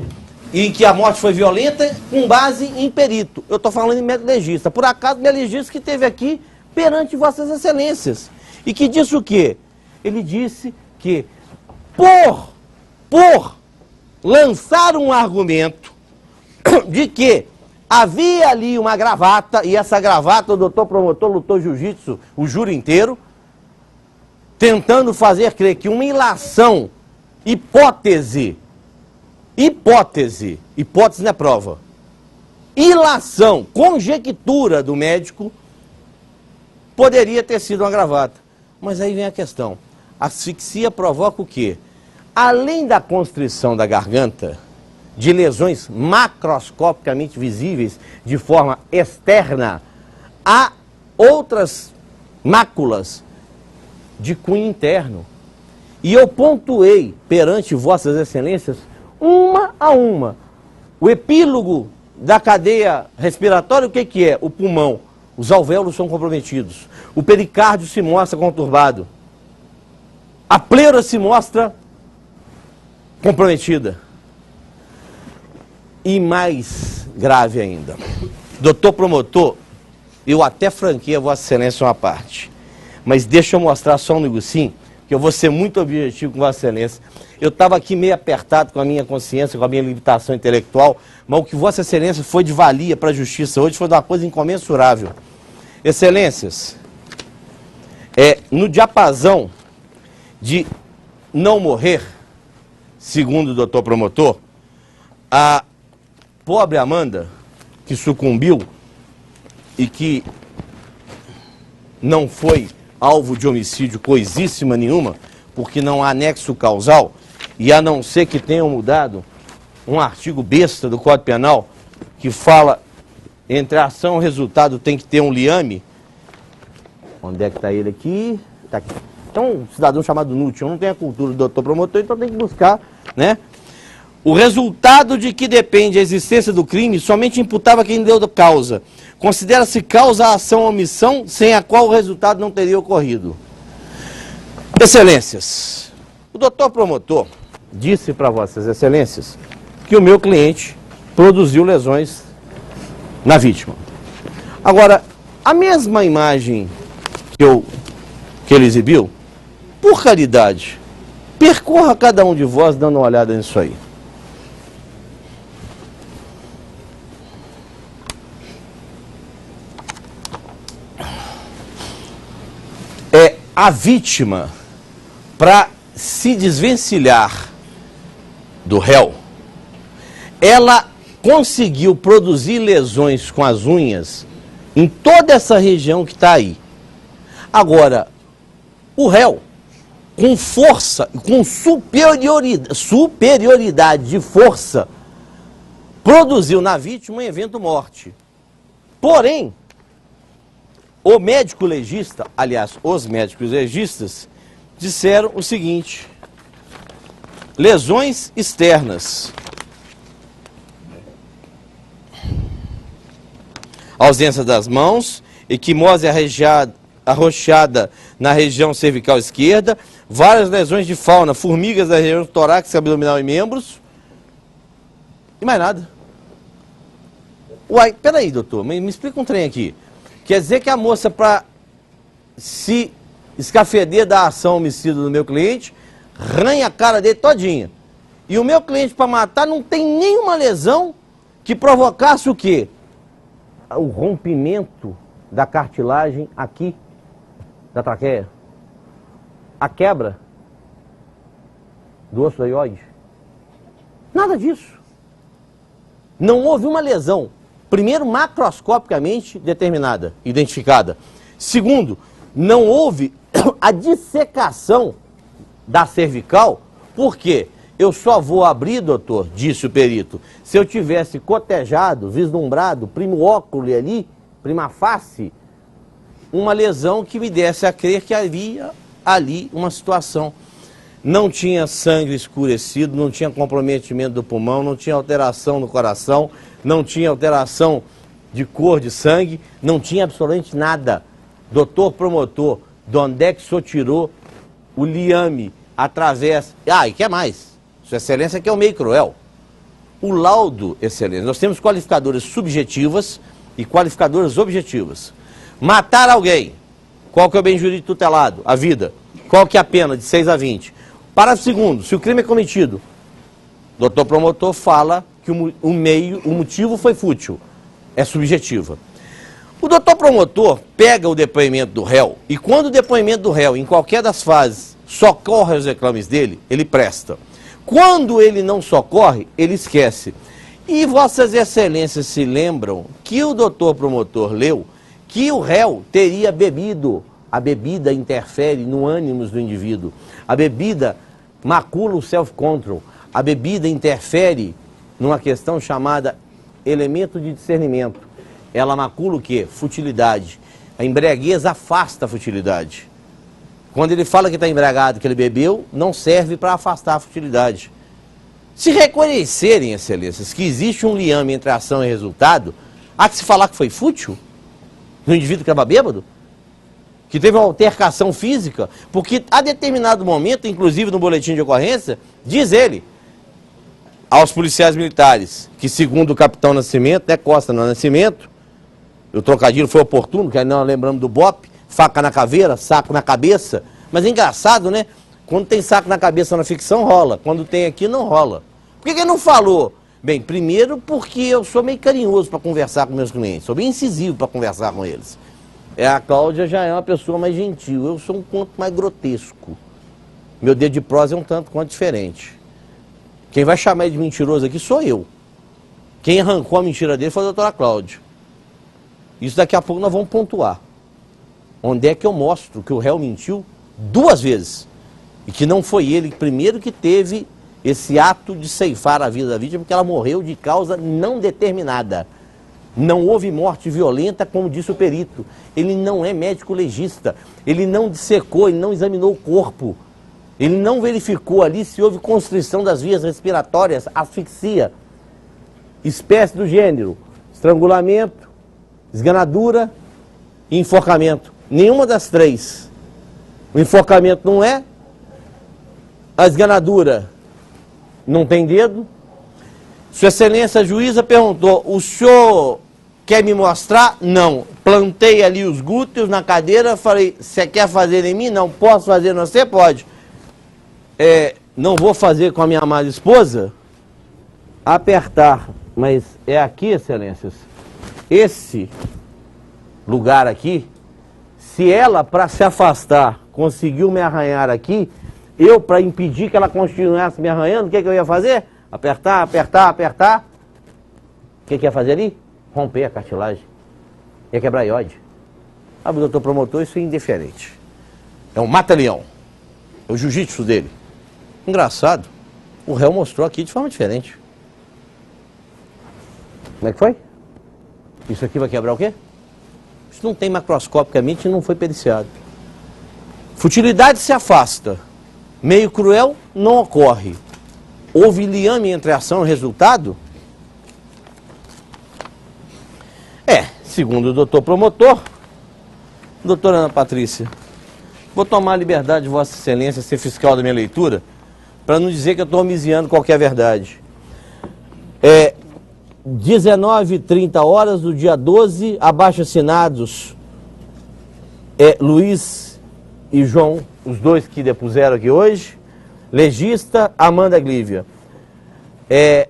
e que a morte foi violenta com base em perito. Eu estou falando em médico legista. Por acaso, meu legista que esteve aqui perante Vossas Excelências. E que disse o quê? Ele disse que por lançar um argumento de que havia ali uma gravata, e essa gravata o doutor promotor lutou jiu-jitsu o júri inteiro, tentando fazer crer que uma ilação, hipótese não é prova, ilação, conjectura do médico, poderia ter sido uma gravata. Mas aí vem a questão, a asfixia provoca o quê? Além da constrição da garganta, de lesões macroscopicamente visíveis de forma externa, há outras máculas de cunho interno. E eu pontuei perante Vossas Excelências, uma a uma, o epílogo da cadeia respiratória, o que é? O pulmão. Os alvéolos são comprometidos. O pericárdio se mostra conturbado. A pleura se mostra comprometida. E mais grave ainda, doutor promotor, eu até franquei a Vossa Excelência uma parte, mas deixa eu mostrar só um negocinho, que eu vou ser muito objetivo com Vossa Excelência. Eu estava aqui meio apertado com a minha consciência, com a minha limitação intelectual, mas o que Vossa Excelência foi de valia para a justiça hoje foi uma coisa incomensurável. Excelências, no diapasão de não morrer, segundo o doutor promotor, a pobre Amanda, que sucumbiu e que não foi alvo de homicídio coisíssima nenhuma, porque não há nexo causal, e a não ser que tenham mudado um artigo besta do Código Penal, que fala entre a ação e o resultado tem que ter um liame. Onde é que está ele aqui? Está aqui. Então, um cidadão chamado Nútil, não tem a cultura do doutor promotor, então tem que buscar, né? O resultado de que depende a existência do crime somente imputava quem deu causa. Considera-se causa a ação ou omissão sem a qual o resultado não teria ocorrido. Excelências, o doutor promotor disse para vossas excelências que o meu cliente produziu lesões na vítima. Agora, a mesma imagem que ele exibiu, por caridade, percorra cada um de vós dando uma olhada nisso aí. A vítima, para se desvencilhar do réu, ela conseguiu produzir lesões com as unhas em toda essa região que está aí. Agora, o réu, com força, com superioridade de força, produziu na vítima um evento morte. Porém, o médico legista, aliás, os médicos legistas, disseram o seguinte: lesões externas, ausência das mãos, equimose arroxeada na região cervical esquerda, várias lesões de fauna, formigas da região torácica, abdominal e membros, e mais nada. Uai, peraí, doutor, me explica um trem aqui. Quer dizer que a moça, para se escafeder da ação homicida do meu cliente, arranha a cara dele todinha. E o meu cliente, para matar, não tem nenhuma lesão que provocasse o quê? O rompimento da cartilagem aqui, da traqueia. A quebra do osso da ióide. Nada disso. Não houve uma lesão. Primeiro, macroscopicamente determinada, identificada. Segundo, não houve a dissecação da cervical, porque eu só vou abrir, doutor, disse o perito, se eu tivesse cotejado, vislumbrado, primo óculo ali, prima face, uma lesão que me desse a crer que havia ali uma situação. Não tinha sangue escurecido, não tinha comprometimento do pulmão, não tinha alteração no coração, não tinha alteração de cor de sangue, não tinha absolutamente nada. Doutor promotor, de onde é que o senhor tirou o liame através... Ah, e quer mais? Sua Excelência que é o meio cruel. O laudo, Excelência, nós temos qualificadoras subjetivas e qualificadoras objetivas. Matar alguém, qual que é o bem jurídico tutelado? A vida. Qual que é a pena? De 6 a 20. Parágrafo segundo, se o crime é cometido, o doutor promotor fala que o motivo foi fútil, é subjetiva. O doutor promotor pega o depoimento do réu e quando o depoimento do réu, em qualquer das fases, socorre os reclames dele, ele presta. Quando ele não socorre, ele esquece. E vossas excelências se lembram que o doutor promotor leu que o réu teria bebido. A bebida interfere no ânimo do indivíduo. A bebida macula o self-control. A bebida interfere numa questão chamada elemento de discernimento. Ela macula o quê? Futilidade. A embriaguez afasta a futilidade. Quando ele fala que está embriagado, que ele bebeu, não serve para afastar a futilidade. Se reconhecerem, excelências, que existe um liame entre ação e resultado, há que se falar que foi fútil? No indivíduo que estava bêbado? Que teve uma altercação física? Porque a determinado momento, inclusive no boletim de ocorrência, diz ele aos policiais militares, que segundo o capitão Nascimento, né, Costa no Nascimento, o trocadilho foi oportuno, que aí nós lembramos do BOP, faca na caveira, saco na cabeça, mas é engraçado, né? Quando tem saco na cabeça na ficção, rola. Quando tem aqui, não rola. Por que ele não falou? Bem, primeiro porque eu sou meio carinhoso para conversar com meus clientes, sou bem incisivo para conversar com eles. A Cláudia já é uma pessoa mais gentil, eu sou um tanto mais grotesco. Meu dedo de prosa é um tanto quanto diferente. Quem vai chamar ele de mentiroso aqui sou eu. Quem arrancou a mentira dele foi a doutora Cláudia. Isso daqui a pouco nós vamos pontuar. onde é que eu mostro que o réu mentiu 2 vezes. E que não foi ele primeiro que teve esse ato de ceifar a vida da vítima, porque ela morreu de causa não determinada. Não houve morte violenta, como disse o perito. Ele não é médico legista. Ele não dissecou, ele não examinou o corpo. Ele não verificou ali se houve constrição das vias respiratórias, asfixia, espécie do gênero, estrangulamento, esganadura e enforcamento. Nenhuma das 3. O enforcamento não é, a esganadura não tem dedo. Sua Excelência a juíza perguntou, o senhor quer me mostrar? Não. Plantei ali os glúteos na cadeira, falei, você quer fazer em mim? Não. Posso fazer em você? Pode. Não vou fazer com a minha amada esposa? Apertar. Mas é aqui, Excelências, esse lugar aqui, se ela, para se afastar, conseguiu me arranhar aqui, eu, para impedir que ela continuasse me arranhando, o que eu ia fazer? Apertar, apertar, apertar. O que ia fazer ali? Romper a cartilagem. Ia quebrar a iode. Ah, o doutor promotor, isso é indiferente. É um mata-leão. É o jiu-jitsu dele. Engraçado, o réu mostrou aqui de forma diferente. Como é que foi? Isso aqui vai quebrar o quê? Isso não tem macroscopicamente e não foi periciado. Futilidade se afasta. Meio cruel não ocorre. Houve liame entre a ação e o resultado? Segundo o doutor promotor, doutora Ana Patrícia, vou tomar a liberdade de Vossa Excelência ser fiscal da minha leitura, para não dizer que eu estou omisiando qualquer verdade. 19h30 do dia 12, abaixo-assinados Luiz e João, os dois que depuseram aqui hoje, legista Amanda Glívia.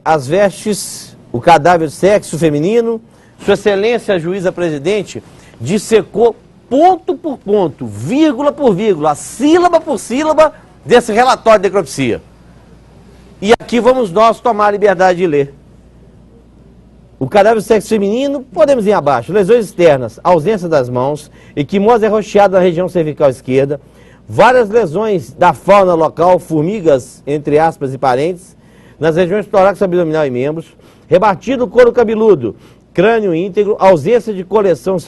As vestes, o cadáver sexo feminino, Sua Excelência a juíza presidente dissecou ponto por ponto, vírgula por vírgula, sílaba por sílaba desse relatório de necropsia. E aqui vamos nós tomar a liberdade de ler. O cadáver sexo feminino, podemos ir abaixo. Lesões externas, ausência das mãos, equimose arroxeada na região cervical esquerda, várias lesões da fauna local, formigas, entre aspas e parênteses, nas regiões torácica, abdominal e membros, rebatido couro cabeludo, crânio íntegro, ausência de coleções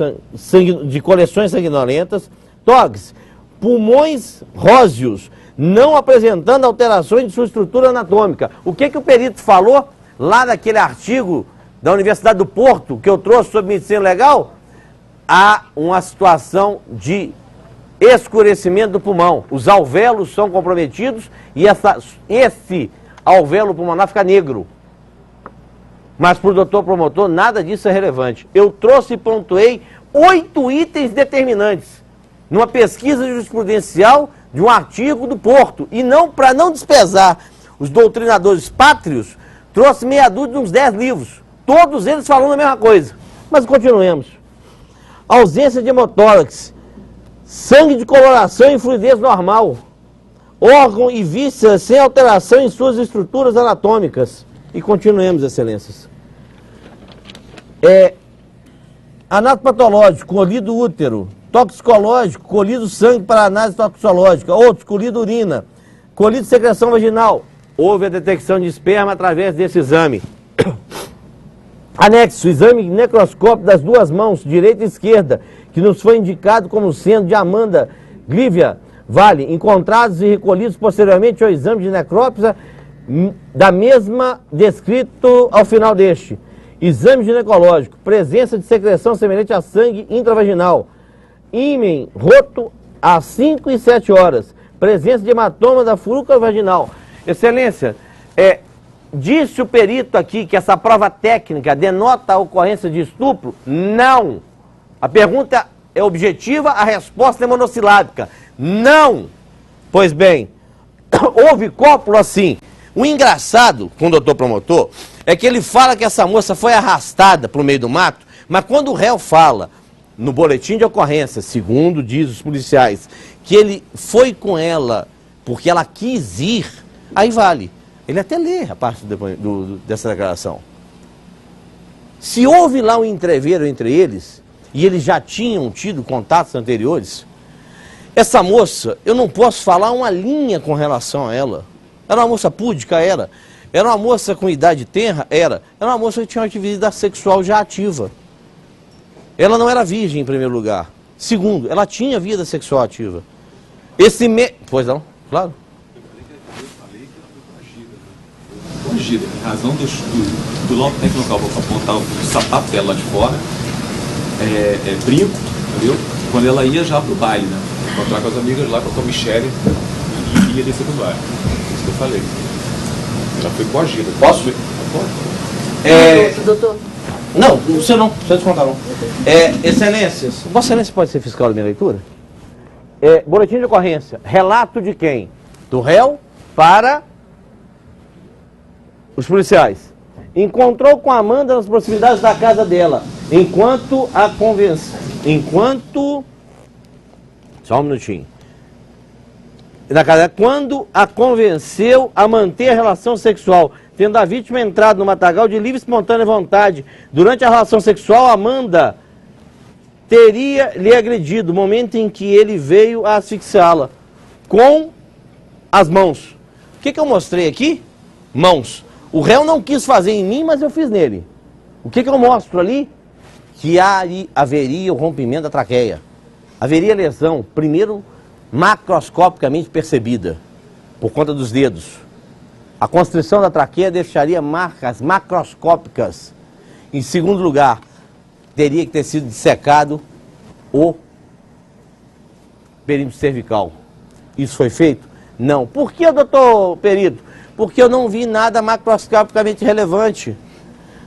sanguinolentas, tórax, pulmões róseos, não apresentando alterações de sua estrutura anatômica. O que o perito falou lá naquele artigo da Universidade do Porto, que eu trouxe sobre medicina legal? Há uma situação de escurecimento do pulmão. Os alvéolos são comprometidos e esse alvéolo pulmonar fica negro. Mas para o doutor promotor, nada disso é relevante. Eu trouxe e pontuei 8 itens determinantes numa pesquisa jurisprudencial de um artigo do Porto. E não, para não despesar os doutrinadores pátrios, trouxe meia dúzia de uns 10 livros. Todos eles falando a mesma coisa. Mas continuemos. Ausência de hemotórax, sangue de coloração e fluidez normal, órgão e vísceras sem alteração em suas estruturas anatômicas. E continuemos, Excelências. Anatopatológico, colhido útero. Toxicológico, colhido sangue para análise toxicológica. Outros, colhido urina. Colhido secreção vaginal. Houve a detecção de esperma através desse exame. Anexo, exame necroscópio das 2 mãos, direita e esquerda, que nos foi indicado como sendo de Amanda Glívia Vale, encontrados e recolhidos posteriormente ao exame de necrópsia da mesma descrito ao final deste. Exame ginecológico, presença de secreção semelhante a sangue intravaginal. Ímen roto às 5 e 7 horas. Presença de hematoma da furúncula vaginal. Excelência, disse o perito aqui que essa prova técnica denota a ocorrência de estupro? Não. A pergunta é objetiva, a resposta é monossilábica. Não. Pois bem, houve cópula sim. O engraçado com o doutor promotor é que ele fala que essa moça foi arrastada para o meio do mato, mas quando o réu fala no boletim de ocorrência, segundo diz os policiais, que ele foi com ela porque ela quis ir, aí vale. Ele até lê a parte dessa declaração. Se houve lá um entreveiro entre eles, e eles já tinham tido contatos anteriores. Essa moça, eu não posso falar uma linha com relação a ela. Era uma moça púdica, era. Era uma moça com idade tenra, era. Era uma moça que tinha uma atividade sexual já ativa. Ela não era virgem, em primeiro lugar. Segundo, ela tinha vida sexual ativa. Pois não, claro. Eu falei que ela foi coagida. Em razão do laudo técnico local, vou apontar o sapato dela lá de fora, brinco, entendeu? Quando ela ia já pro baile, né? Encontrar com as amigas lá, com a Michelle, e ia descer pro baile. Isso que eu falei. Ela foi coagida. Posso? Pode. Doutor. Não, você não, você descontar não. Excelências, Vossa Excelência pode ser fiscal da minha leitura? Boletim de ocorrência, relato de quem? Do réu para os policiais. Encontrou com a Amanda nas proximidades da casa dela, enquanto a convenceu. Só um minutinho. Quando a convenceu a manter a relação sexual, tendo a vítima entrado no matagal de livre e espontânea vontade. Durante a relação sexual, Amanda teria lhe agredido, no momento em que ele veio a asfixiá-la com as mãos. O que eu mostrei aqui? Mãos. O réu não quis fazer em mim, mas eu fiz nele. O que eu mostro ali? Que haveria o rompimento da traqueia. Haveria lesão, primeiro, macroscopicamente percebida, por conta dos dedos. A constrição da traqueia deixaria marcas macroscópicas. Em segundo lugar, teria que ter sido dissecado o perímetro cervical. Isso foi feito? Não. Por que, doutor perito? Porque eu não vi nada macroscopicamente relevante.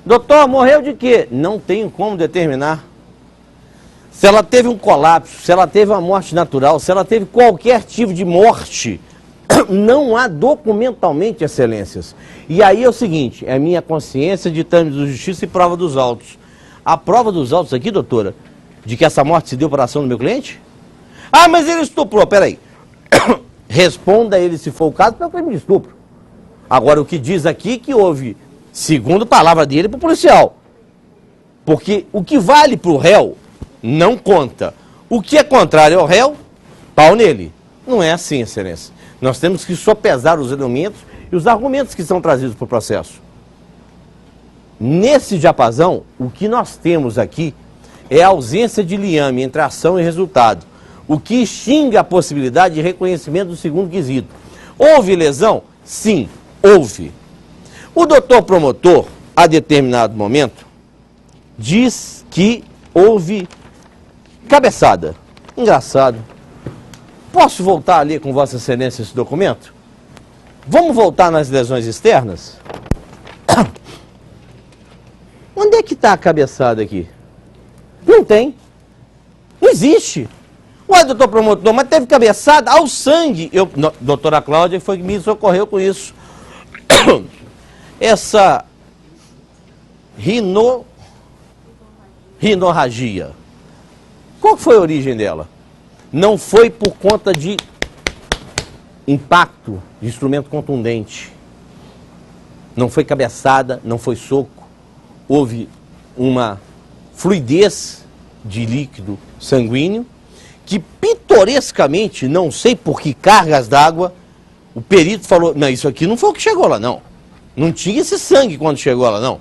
Doutor, morreu de quê? Não tenho como determinar. Se ela teve um colapso, se ela teve uma morte natural, se ela teve qualquer tipo de morte, não há documentalmente, excelências. E aí é o seguinte, é a minha consciência, ditames de justiça e prova dos autos. A prova dos autos aqui, doutora, de que essa morte se deu por ação do meu cliente? Ah, mas ele estuprou, peraí. Responda a ele, se for o caso, pelo crime de estupro. Agora, o que diz aqui que houve, segundo a palavra dele, para o policial. Porque o que vale para o réu não conta. O que é contrário ao réu, pau nele. Não é assim, excelência. Nós temos que sopesar os elementos e os argumentos que são trazidos para o processo. Nesse diapasão, o que nós temos aqui é a ausência de liame entre ação e resultado, o que extingue a possibilidade de reconhecimento do segundo quesito. Houve lesão? Sim, houve. O doutor promotor, a determinado momento, diz que houve cabeçada. Engraçado. Posso voltar a ler com Vossa Excelência esse documento? Vamos voltar nas lesões externas? Onde é que está a cabeçada aqui? Não tem. Não existe. Ué, doutor promotor, mas teve cabeçada ao sangue. Doutora Cláudia foi que me socorreu com isso. Essa rinorragia. Qual foi a origem dela? Não foi por conta de impacto de instrumento contundente. Não foi cabeçada, não foi soco. Houve uma fluidez de líquido sanguíneo que pitorescamente, não sei por que cargas d'água, o perito falou, não, isso aqui não foi o que chegou lá, não. Não tinha esse sangue quando chegou lá, não.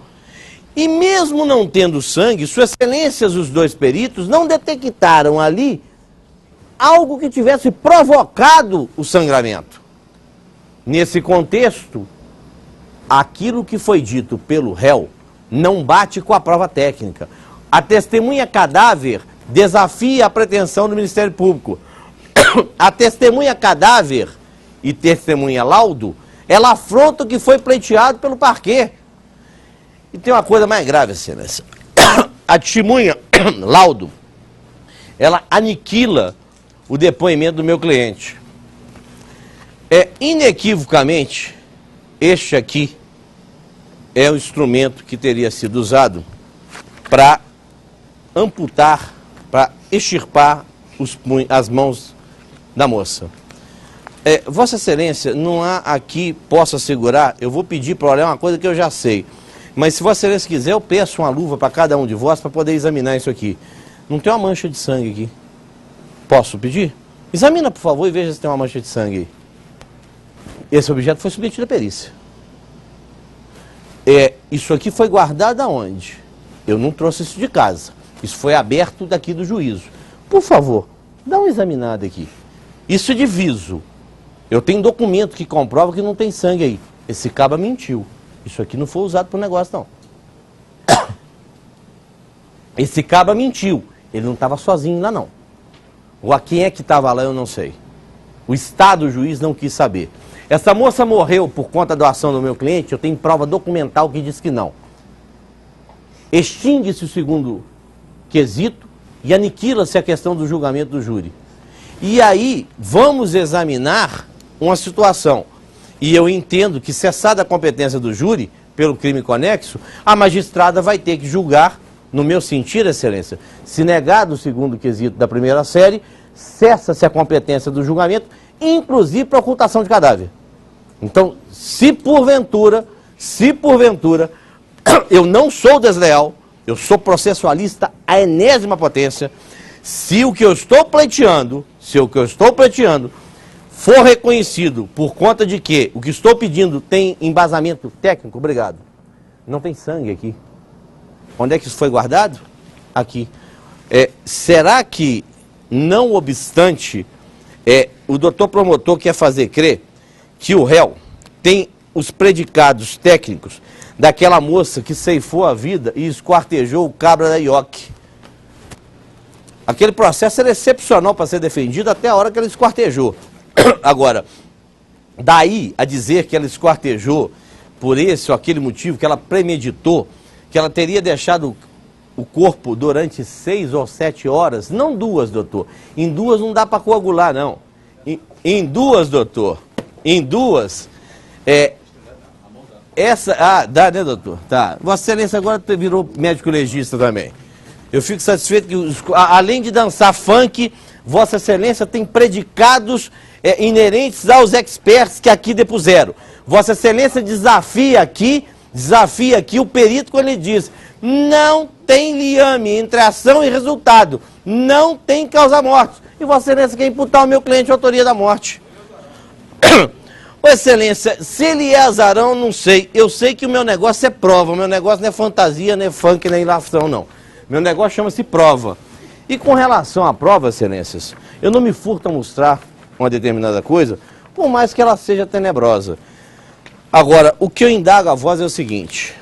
E mesmo não tendo sangue, Suas Excelências, os dois peritos, não detectaram ali algo que tivesse provocado o sangramento. Nesse contexto, aquilo que foi dito pelo réu não bate com a prova técnica. A testemunha cadáver desafia a pretensão do Ministério Público. A testemunha cadáver e testemunha laudo, ela afronta o que foi pleiteado pelo parquê. E tem uma coisa mais grave, excelência. A testemunha laudo, ela aniquila o depoimento do meu cliente. Inequivocamente, este aqui é o instrumento que teria sido usado para amputar, para extirpar as mãos da moça. Vossa Excelência, não há aqui, posso assegurar, eu vou pedir para olhar uma coisa que eu já sei, mas se Vossa Excelência quiser, eu peço uma luva para cada um de vós para poder examinar isso aqui. Não tem uma mancha de sangue aqui. Posso pedir? Examina, por favor, e veja se tem uma mancha de sangue aí. Esse objeto foi submetido à perícia. Isso aqui foi guardado aonde? Eu não trouxe isso de casa. Isso foi aberto daqui do juízo. Por favor, dá uma examinada aqui. Isso é de viso. Eu tenho documento que comprova que não tem sangue aí. Esse caba mentiu. Isso aqui não foi usado para o negócio, não. Esse caba mentiu. Ele não estava sozinho lá, não. Ou a quem é que estava lá, eu não sei. O Estado, o juiz, não quis saber. Essa moça morreu por conta da ação do meu cliente, eu tenho prova documental que diz que não. Extingue-se o segundo quesito e aniquila-se a questão do julgamento do júri. E aí, vamos examinar uma situação. E eu entendo que, cessada a competência do júri, pelo crime conexo, a magistrada vai ter que julgar, no meu sentir, excelência, se negado o segundo quesito da primeira série, cessa-se a competência do julgamento, inclusive para ocultação de cadáver. Então, se porventura, eu não sou desleal, eu sou processualista à enésima potência, se o que eu estou pleiteando, for reconhecido por conta de que o que estou pedindo tem embasamento técnico, obrigado, não tem sangue aqui. Onde é que isso foi guardado? Aqui. Será que, não obstante, o doutor promotor quer fazer crer que o réu tem os predicados técnicos daquela moça que ceifou a vida e esquartejou o cabra da Ioque? Aquele processo era excepcional para ser defendido até a hora que ela esquartejou. Agora, daí a dizer que ela esquartejou por esse ou aquele motivo, que ela premeditou, que ela teria deixado o corpo durante 6 ou 7 horas, não 2, doutor. Em 2 não dá para coagular, não. Em 2, doutor. Em 2, dá, né, doutor? Tá. Vossa Excelência agora virou médico legista também. Eu fico satisfeito que, além de dançar funk, Vossa Excelência tem predicados inerentes aos experts que aqui depuseram. Vossa Excelência desafia aqui o perito quando ele diz: não tem liame entre ação e resultado, não tem causa-morte. E Vossa Excelência quer imputar ao meu cliente a autoria da morte. Ô Excelência, se ele é azarão, não sei. Eu sei que o meu negócio é prova, o meu negócio não é fantasia, não é funk, nem ilação, não. Meu negócio chama-se prova. E com relação à prova, Excelências, eu não me furto a mostrar uma determinada coisa, por mais que ela seja tenebrosa. Agora, o que eu indago a vós é o seguinte,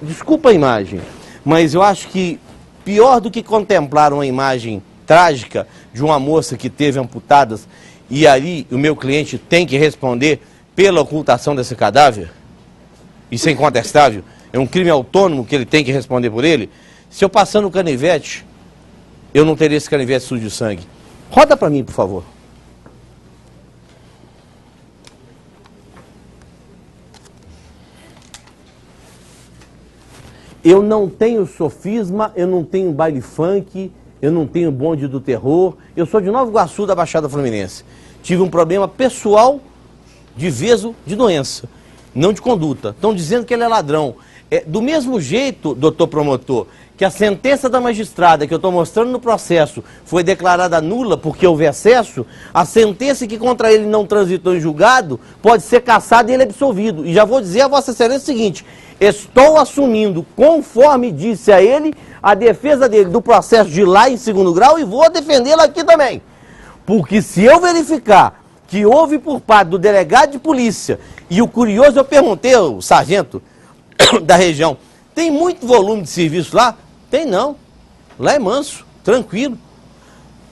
desculpa a imagem, mas eu acho que pior do que contemplar uma imagem trágica de uma moça que teve amputadas e ali o meu cliente tem que responder pela ocultação desse cadáver, isso é incontestável, é um crime autônomo que ele tem que responder por ele. Se eu passar no canivete, eu não teria esse canivete sujo de sangue. Roda para mim, por favor. Eu não tenho sofisma, eu não tenho baile funk, eu não tenho bonde do terror. Eu sou de Nova Iguaçu, da Baixada Fluminense. Tive um problema pessoal de veso de doença, não de conduta. Estão dizendo que ele é ladrão. Do mesmo jeito, doutor promotor, que a sentença da magistrada que eu estou mostrando no processo foi declarada nula porque houve excesso, a sentença que contra ele não transitou em julgado pode ser cassada e ele é absolvido. E já vou dizer a Vossa Excelência o seguinte: estou assumindo, conforme disse a ele, a defesa dele do processo de lá em 2º grau e vou defendê-lo aqui também. Porque se eu verificar que houve por parte do delegado de polícia, e o curioso, eu perguntei ao sargento da região, tem muito volume de serviço lá? Tem não. Lá é manso, tranquilo.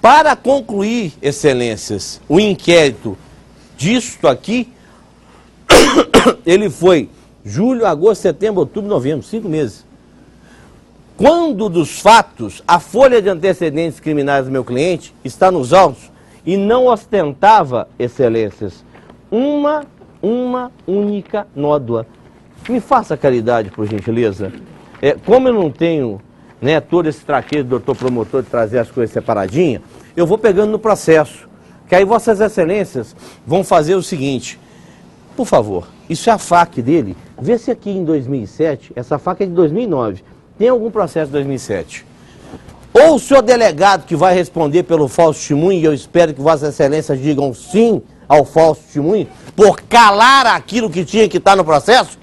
Para concluir, Excelências, o inquérito disto aqui, ele foi julho, agosto, setembro, outubro, novembro, 5 meses. Quando dos fatos, a folha de antecedentes criminais do meu cliente está nos autos e não ostentava, Excelências, uma única nódoa. Me faça caridade, por gentileza. Como eu não tenho, né, todo esse traquejo do doutor promotor de trazer as coisas separadinhas, eu vou pegando no processo. Que aí Vossas Excelências vão fazer o seguinte: por favor, isso é a FAQ dele. Vê se aqui em 2007, essa FAQ é de 2009, tem algum processo de 2007. Ou o senhor delegado que vai responder pelo falso testemunho, e eu espero que Vossa Excelência digam sim ao falso testemunho, por calar aquilo que tinha que estar no processo?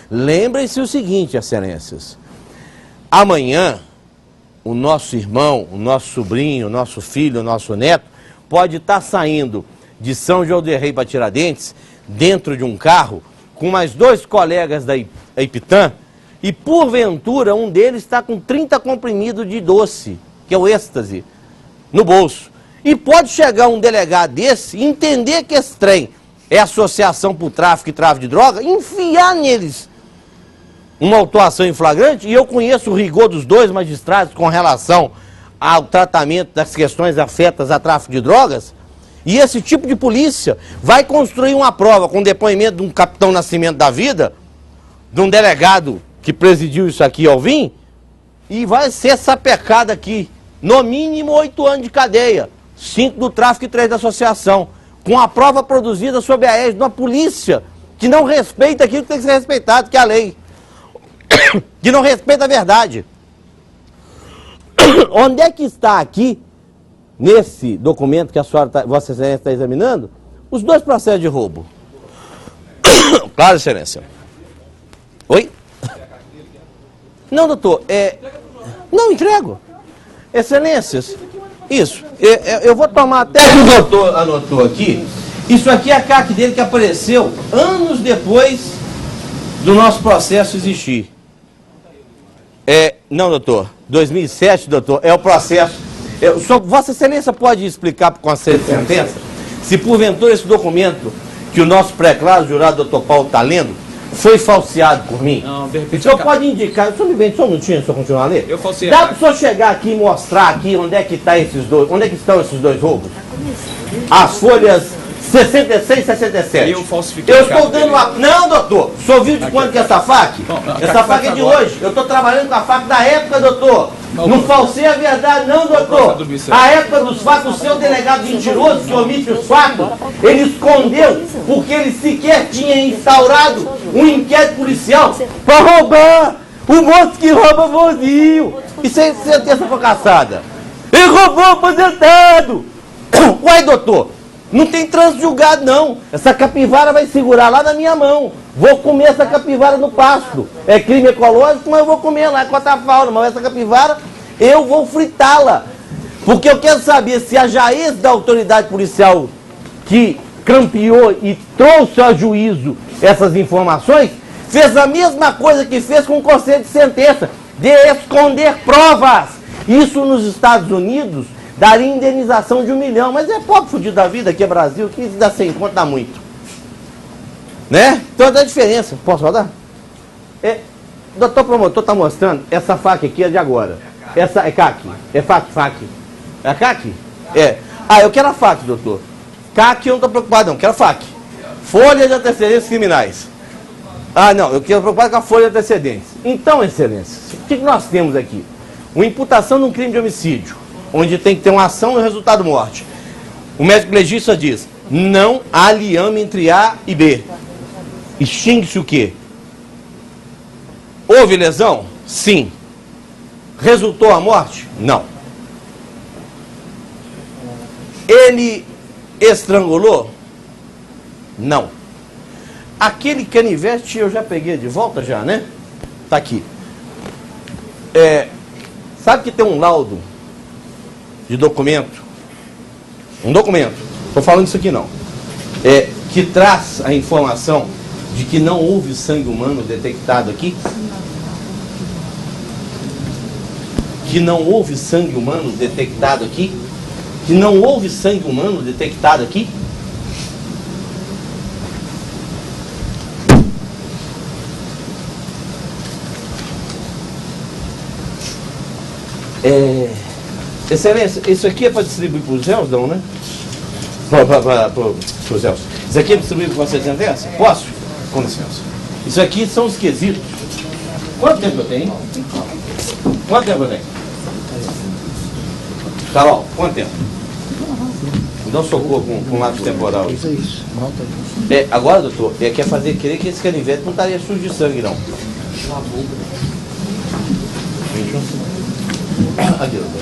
Lembrem-se o seguinte, Excelências, amanhã o nosso irmão, o nosso sobrinho, o nosso filho, o nosso neto, pode estar saindo de São João del Rei para Tiradentes, dentro de um carro, com mais 2 colegas da Ipitã, e porventura um deles está com 30 comprimidos de doce, que é o êxtase, no bolso. E pode chegar um delegado desse e entender que esse trem é associação para o tráfico e tráfico de droga, enfiar neles uma autuação em flagrante, e eu conheço o rigor dos 2 magistrados com relação ao tratamento das questões afetas a tráfico de drogas, e esse tipo de polícia vai construir uma prova com depoimento de um capitão Nascimento da vida, de um delegado que presidiu isso aqui ao vir, e vai ser sapecado aqui, no mínimo 8 anos de cadeia, 5 do tráfico e 3 da associação, com a prova produzida sob a égide de uma polícia que não respeita aquilo que tem que ser respeitado, que é a lei, que não respeita a verdade. Onde é que está aqui, nesse documento que a senhora, Vossa Excelência, está examinando, os 2 processos de roubo? Claro, Excelência. Oi? Não, doutor, não entrego. Excelências, isso. Eu vou tomar até o que o doutor anotou aqui. Isso aqui é a CAC dele que apareceu anos depois do nosso processo existir. Não, doutor. 2007, doutor, é o processo. Vossa Excelência pode explicar para o Conselho de Sentença se porventura esse documento que o nosso pré-claro jurado, doutor Paulo, está lendo, foi falseado por mim? Não, de repente... O senhor pode indicar, o senhor me vende só um minutinho, se eu continuar a ler? Eu falsei. Dá para o senhor chegar aqui e mostrar aqui onde é que estão esses 2 roubos? As folhas 66 e 67. Eu falsifiquei. Eu estou dando uma... Não, doutor. O senhor viu de quando que é essa faca? Essa faca é de hoje. Eu estou trabalhando com a faca da época, doutor. Não falsei a verdade, não, doutor. A época dos fatos, o seu delegado mentiroso que omite os fatos, ele escondeu porque ele sequer tinha instaurado um inquérito policial para roubar. O moço que rouba vozinho. E sem sentença foi caçada. Ele roubou aposentado. Uai, doutor. Não tem trânsito julgado, não. Essa capivara vai segurar lá na minha mão. Vou comer essa capivara no pasto. É crime ecológico, mas eu vou comer lá contra a fauna. Mas essa capivara, eu vou fritá-la. Porque eu quero saber se a jaez da autoridade policial que campeou e trouxe a juízo essas informações, fez a mesma coisa que fez com o Conselho de Sentença, de esconder provas. Isso nos Estados Unidos daria indenização de 1 milhão, mas é pobre fudido da vida, aqui é Brasil, que dá 100 conto, dá muito. Né? Então dá diferença. Posso rodar? Doutor promotor está mostrando, essa faca aqui é de agora. Essa é CAC. É fac. É a CAC? É. Eu quero a fac, doutor. CAC eu não estou preocupado não, quero a fac. Folha de antecedentes criminais. Não, eu quero preocupado com a folha de antecedentes. Então, excelência, o que nós temos aqui? Uma imputação de um crime de homicídio, onde tem que ter uma ação e o resultado morte. O médico legista diz, não há liame entre A e B. Extingue-se o quê? Houve lesão? Sim. Resultou a morte? Não. Ele estrangulou? Não. Aquele canivete eu já peguei de volta já, né? Tá aqui. Sabe que tem um laudo de documento, um documento, estou falando isso aqui não, que traz a informação de que não houve sangue humano detectado aqui? Que não houve sangue humano detectado aqui? Que não houve sangue humano detectado aqui? Excelência, isso aqui é para distribuir para os réus, não, né? Para os réus. Isso aqui é distribuir para você de sentença? Posso? Com licença. Isso aqui são os quesitos. Quanto tempo eu tenho? Quanto tempo eu tenho? Carol, quanto tempo? Dá um socorro com lápis temporal. Isso. Agora, doutor, quer fazer crer que esse canivete não estaria sujo de sangue, não. 21 segundos. Aqui, doutor.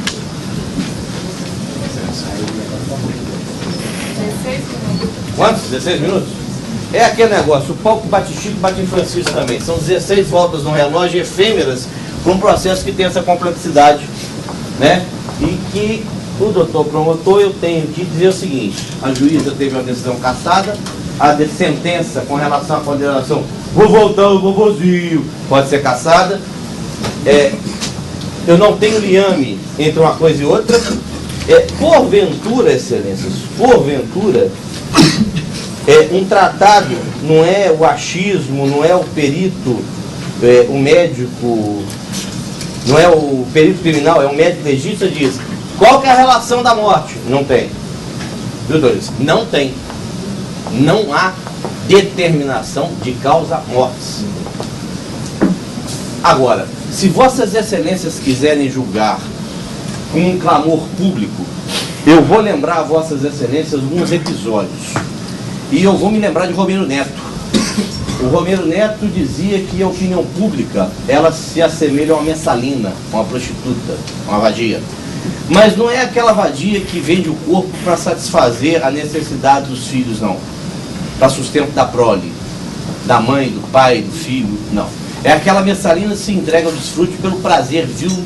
16 minutos. Quantos? 16 minutos? É aquele negócio, o palco bate Chico, bate em Francisco também. São 16 voltas no relógio efêmeras para um processo que tem essa complexidade, né? E que o doutor promotor, eu tenho que dizer o seguinte: a juíza teve uma decisão cassada, a sentença com relação à condenação, vou voltar o vovozinho, pode ser cassada. Eu não tenho liame entre uma coisa e outra. Porventura, excelências, porventura, um tratado, não é o achismo, não é o perito, o médico, não é o perito criminal, é o médico legista, diz qual que é a relação da morte? Não tem. Viu, doutores? Não tem. Não há determinação de causa mortis. Agora, se vossas excelências quiserem julgar com um clamor público, eu vou lembrar a vossas excelências alguns episódios. E eu vou me lembrar de Romero Neto. O Romero Neto dizia que a opinião pública, ela se assemelha a uma mensalina, uma prostituta, uma vadia. Mas não é aquela vadia que vende o corpo para satisfazer a necessidade dos filhos, não. Para sustento da prole, da mãe, do pai, do filho, não. É aquela mensalina que se entrega ao desfrute pelo prazer vil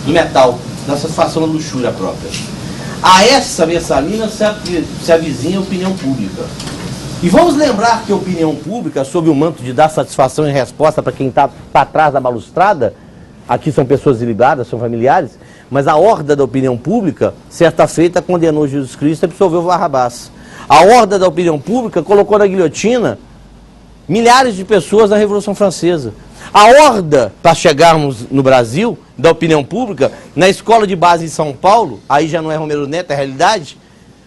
do metal, da satisfação da luxúria própria. A essa mensalina se avizinha a opinião pública. E vamos lembrar que a opinião pública, sob o manto de dar satisfação e resposta para quem está para trás da balustrada, aqui são pessoas ilibadas, são familiares, mas a horda da opinião pública, certa feita, condenou Jesus Cristo e absolveu Barrabás. A horda da opinião pública colocou na guilhotina milhares de pessoas na Revolução Francesa. A horda, para chegarmos no Brasil, da opinião pública, na escola de base em São Paulo, aí já não é Romero Neto, é realidade,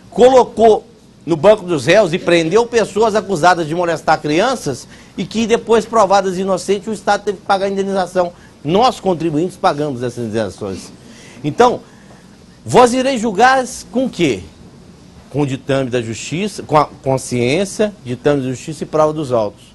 colocou no banco dos réus e prendeu pessoas acusadas de molestar crianças e que depois, provadas inocentes, o Estado teve que pagar a indenização. Nós, contribuintes, pagamos essas indenizações. Então, vós ireis julgar com o quê? Com o ditame da justiça, com a consciência, ditame da justiça e prova dos autos.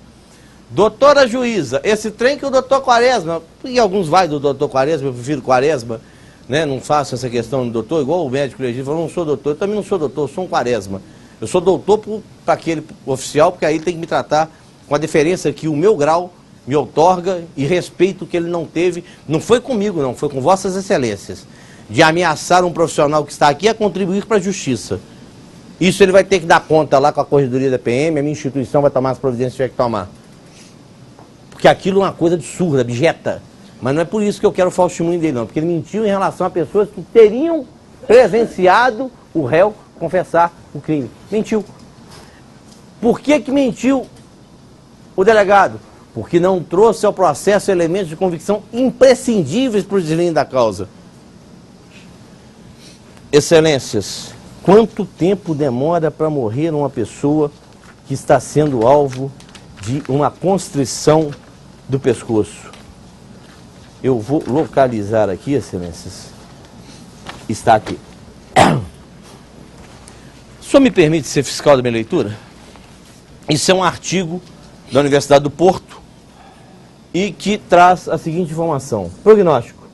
Doutora juíza, esse trem que o doutor Quaresma, e alguns vai do doutor Quaresma, eu prefiro Quaresma, né? Não faço essa questão do doutor, igual o médico legista falou, não sou doutor, eu também não sou doutor, eu sou um Quaresma. Eu sou doutor para aquele oficial, porque aí tem que me tratar com a deferência que o meu grau me outorga e respeito que ele não teve, não foi comigo não, foi com vossas excelências, de ameaçar um profissional que está aqui a contribuir para a justiça. Isso ele vai ter que dar conta lá com a corredoria da PM, a minha instituição vai tomar as providências que tiver que tomar. Porque aquilo é uma coisa absurda, abjeta. Mas não é por isso que eu quero o falso testemunho dele, não. Porque ele mentiu em relação a pessoas que teriam presenciado o réu confessar o crime. Mentiu. Por que que mentiu o delegado? Porque não trouxe ao processo elementos de convicção imprescindíveis para o desvio da causa. Excelências, quanto tempo demora para morrer uma pessoa que está sendo alvo de uma constrição do pescoço? Eu vou localizar aqui, excelências. Está aqui. O senhor me permite ser fiscal da minha leitura? Isso é um artigo da Universidade do Porto e que traz a seguinte informação. Prognóstico.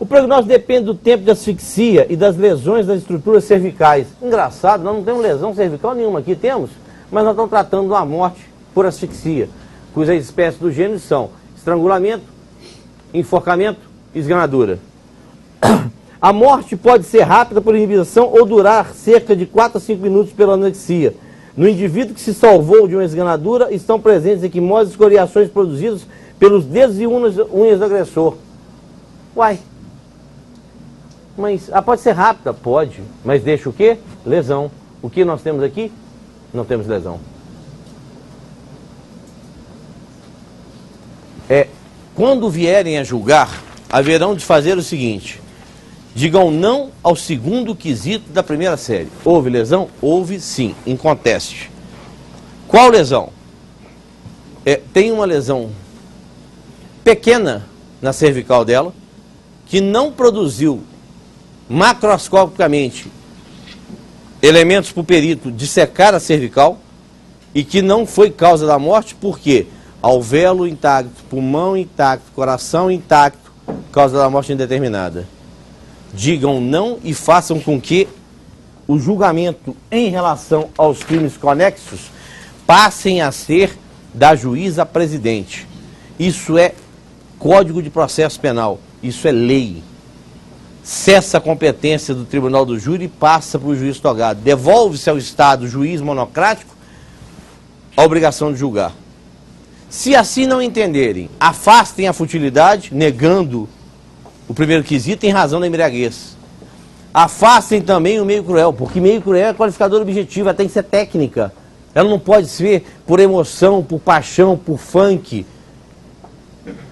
O prognóstico depende do tempo de asfixia e das lesões das estruturas cervicais. Engraçado, nós não temos lesão cervical nenhuma aqui, temos, mas nós estamos tratando de uma morte por asfixia, cujas espécies do gênero são estrangulamento, enforcamento e esganadura. A morte pode ser rápida por inibição ou durar cerca de 4 a 5 minutos pela anoxia. No indivíduo que se salvou de uma esganadura, estão presentes equimoses e escoriações produzidas pelos dedos e unhas do agressor. Uai. Mas pode ser rápida? Pode. Mas deixa o quê? Lesão. O que nós temos aqui? Não temos lesão. Quando vierem a julgar, haverão de fazer o seguinte: digam não ao segundo quesito da primeira série. Houve lesão? Houve sim, inconteste. Qual lesão? Tem uma lesão pequena na cervical dela, que não produziu macroscopicamente elementos para o perito dissecar a cervical e que não foi causa da morte, porque alvéolo intacto, pulmão intacto, coração intacto, causa da morte indeterminada. digam não e façam com que o julgamento em relação aos crimes conexos passem a ser da juíza presidente. Isso é Código de Processo Penal, isso é lei. Cessa a competência do Tribunal do Júri e passa para o juiz togado. Devolve-se ao Estado, juiz monocrático, a obrigação de julgar. Se assim não entenderem, afastem a futilidade, negando o primeiro quesito em razão da embriaguez. Afastem também o meio cruel, porque meio cruel é qualificador objetivo, ela tem que ser técnica. Ela não pode ser por emoção, por paixão, por funk,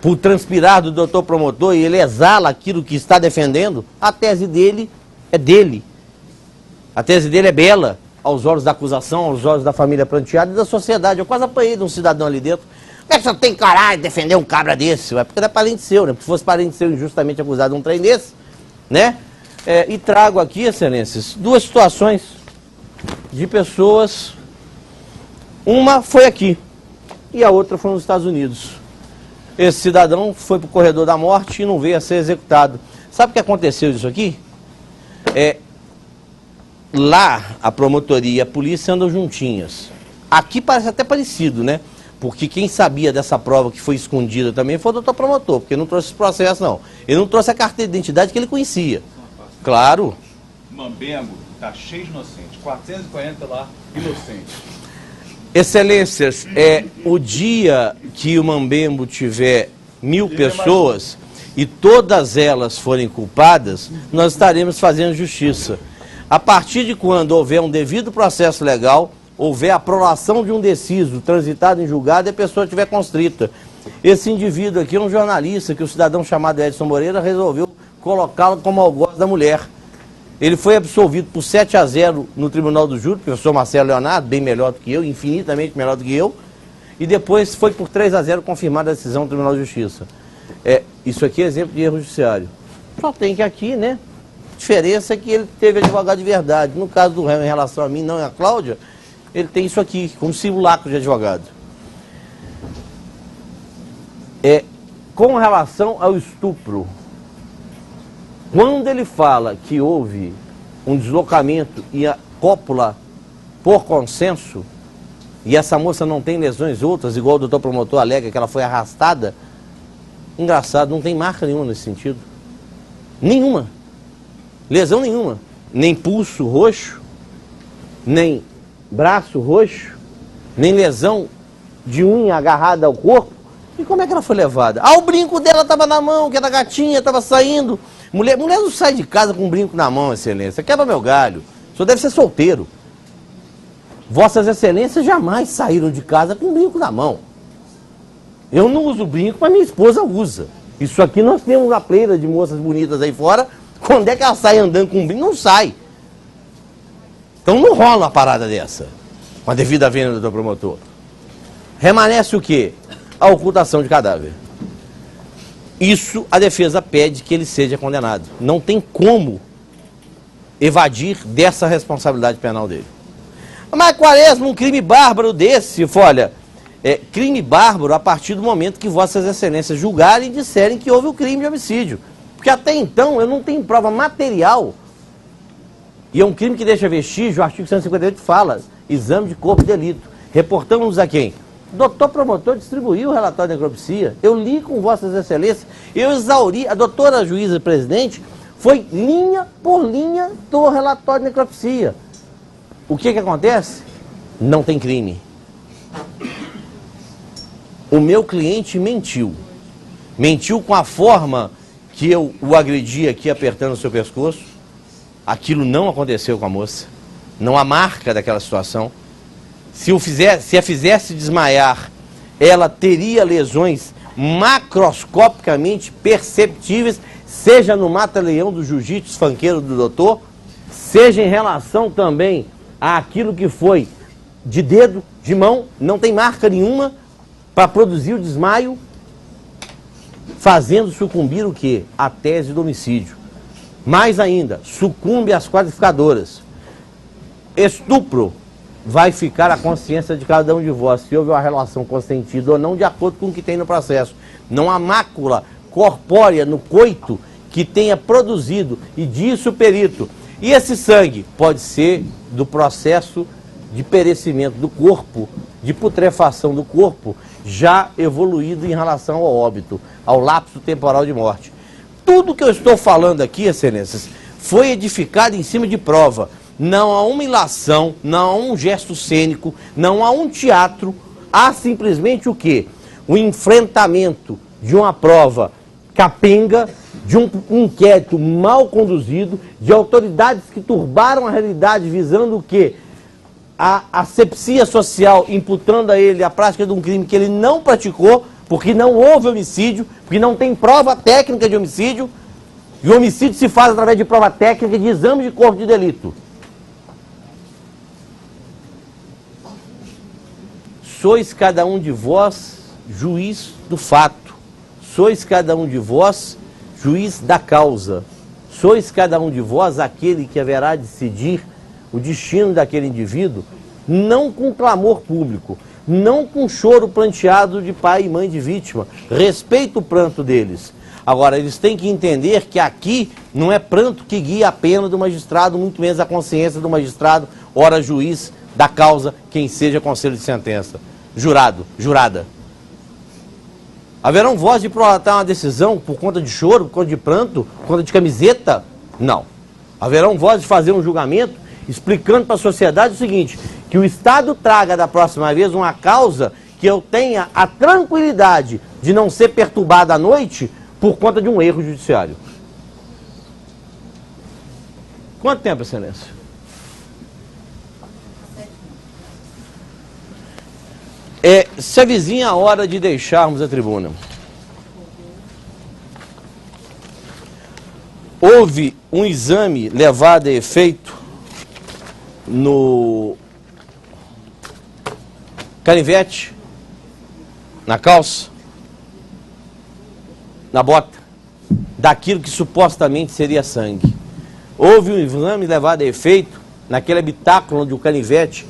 por transpirar do doutor promotor e ele exala aquilo que está defendendo. A tese dele é dele. A tese dele é bela aos olhos da acusação, aos olhos da família pranteada e da sociedade. Eu quase apanhei de um cidadão ali dentro. Como é que você tem coragem de defender um cabra desse? É porque não é parente seu, né? Se fosse parente seu injustamente acusado de um trem desse, né? E trago aqui, excelências, duas situações de pessoas. Uma foi aqui e a outra foi nos Estados Unidos. Esse cidadão foi para o corredor da morte e não veio a ser executado. Sabe o que aconteceu disso aqui? Lá a promotoria e a polícia andam juntinhas. Aqui parece até parecido, né? Porque quem sabia dessa prova que foi escondida também foi o doutor promotor, porque não trouxe esse processo, não. Ele não trouxe a carteira de identidade que ele conhecia. Claro. Mambembo está cheio de inocentes, 440 lá, inocentes. Excelências, o dia que o Mambembo tiver 1000 pessoas e todas elas forem culpadas, nós estaremos fazendo justiça. A partir de quando houver um devido processo legal, houver a aprovação de um deciso transitado em julgado e a pessoa estiver constrita. Esse indivíduo aqui é um jornalista que o cidadão chamado Edson Moreira resolveu colocá-lo como algoz da mulher. Ele foi absolvido por 7-0 no Tribunal do Júri, professor Marcelo Leonardo, bem melhor do que eu, infinitamente melhor do que eu, e depois foi por 3-0 confirmada a decisão do Tribunal de Justiça. Isso aqui é exemplo de erro judiciário. Só tem que aqui, né? A diferença é que ele teve advogado de verdade. No caso do réu, em relação a mim, não é a Cláudia, ele tem isso aqui, como simulacro de advogado. Com relação ao estupro, quando ele fala que houve um deslocamento e a cópula por consenso, e essa moça não tem lesões outras, igual o doutor promotor alega que ela foi arrastada, engraçado, não tem marca nenhuma nesse sentido. Nenhuma. Lesão nenhuma. Nem pulso roxo, nem braço roxo, nem lesão de unha agarrada ao corpo. E como é que ela foi levada? O brinco dela estava na mão, que era gatinha, estava saindo. Mulher não sai de casa com um brinco na mão, excelência. Quebra meu galho. O senhor deve ser solteiro. Vossas excelências jamais saíram de casa com um brinco na mão. Eu não uso brinco, mas minha esposa usa. Isso aqui nós temos uma pleira de moças bonitas aí fora. Quando é que ela sai andando com um brinco? Não sai. Então não rola uma parada dessa. Com a devida vênia do promotor. Remanesce o quê? A ocultação de cadáver. Isso a defesa pede que ele seja condenado. Não tem como evadir dessa responsabilidade penal dele. Mas Quaresma, um crime bárbaro desse, olha, crime bárbaro a partir do momento que vossas excelências julgarem e disserem que houve o crime de homicídio. Porque até então eu não tenho prova material. E é um crime que deixa vestígio, o artigo 158 fala, exame de corpo de delito. Reportamos a quem? O doutor promotor distribuiu o relatório de necropsia. Eu li com vossas excelências, eu exauri, a doutora juíza presidente foi linha por linha do relatório de necropsia. O que acontece? Não tem crime. O meu cliente mentiu. Mentiu com a forma que eu o agredi aqui apertando o seu pescoço. Aquilo não aconteceu com a moça. Não há marca daquela situação. Se a fizesse desmaiar, ela teria lesões macroscopicamente perceptíveis, seja no mata-leão do jiu-jitsu funkeiro do doutor, seja em relação também àquilo que foi de dedo, de mão, não tem marca nenhuma para produzir o desmaio, fazendo sucumbir o quê? A tese do homicídio. Mais ainda, sucumbe às qualificadoras. Estupro. Vai ficar a consciência de cada um de vós, se houve uma relação consentida ou não, de acordo com o que tem no processo. Não há mácula corpórea no coito que tenha produzido, e disse o perito. E esse sangue pode ser do processo de perecimento do corpo, de putrefação do corpo, já evoluído em relação ao óbito, ao lapso temporal de morte. Tudo que eu estou falando aqui, excelências, foi edificado em cima de prova. Não há uma ilação, não há um gesto cênico, não há um teatro, há simplesmente o quê? O enfrentamento de uma prova capenga, de um inquérito mal conduzido, de autoridades que turbaram a realidade visando o quê? A asepsia social, imputando a ele a prática de um crime que ele não praticou, porque não houve homicídio, porque não tem prova técnica de homicídio, e o homicídio se faz através de prova técnica de exame de corpo de delito. Sois cada um de vós juiz do fato, sois cada um de vós juiz da causa, sois cada um de vós aquele que haverá de decidir o destino daquele indivíduo, não com clamor público, não com choro pranteado de pai e mãe de vítima. Respeito o pranto deles. Agora, eles têm que entender que aqui não é pranto que guia a pena do magistrado, muito menos a consciência do magistrado, ora juiz da causa, quem seja conselho de sentença. Jurado, jurada. Haverão voz de prolatar uma decisão por conta de choro, por conta de pranto, por conta de camiseta? Não. Haverão voz de fazer um julgamento explicando para a sociedade o seguinte, que o Estado traga da próxima vez uma causa que eu tenha a tranquilidade de não ser perturbada à noite por conta de um erro judiciário. Quanto tempo, excelência? Se avizinha a hora de deixarmos a tribuna. Houve um exame levado a efeito no canivete, na calça, na bota, daquilo que supostamente seria sangue. Houve um exame levado a efeito naquele habitáculo onde o canivete,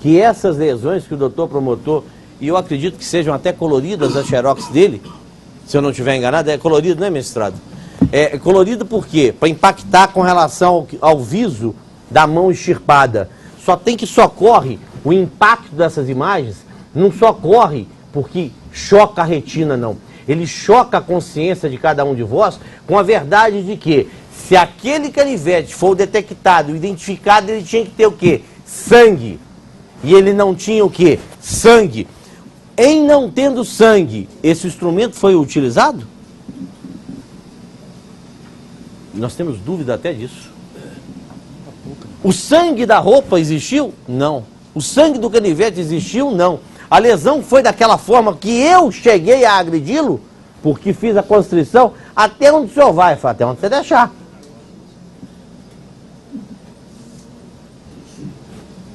que essas lesões que o doutor promotor, e eu acredito que sejam até coloridas as xerox dele, se eu não estiver enganado, é colorido, não é, mestrado? É colorido por quê? Para impactar com relação ao viso da mão extirpada. Só tem que socorre o impacto dessas imagens, não socorre porque choca a retina, não. Ele choca a consciência de cada um de vós com a verdade de que, se aquele canivete for detectado, identificado, ele tinha que ter o quê? Sangue. E ele não tinha o quê? Sangue. Em não tendo sangue, esse instrumento foi utilizado? Nós temos dúvida até disso. O sangue da roupa existiu? Não. O sangue do canivete existiu? Não. A lesão foi daquela forma que eu cheguei a agredi-lo, porque fiz a constrição, até onde o senhor vai? Até onde você deixar.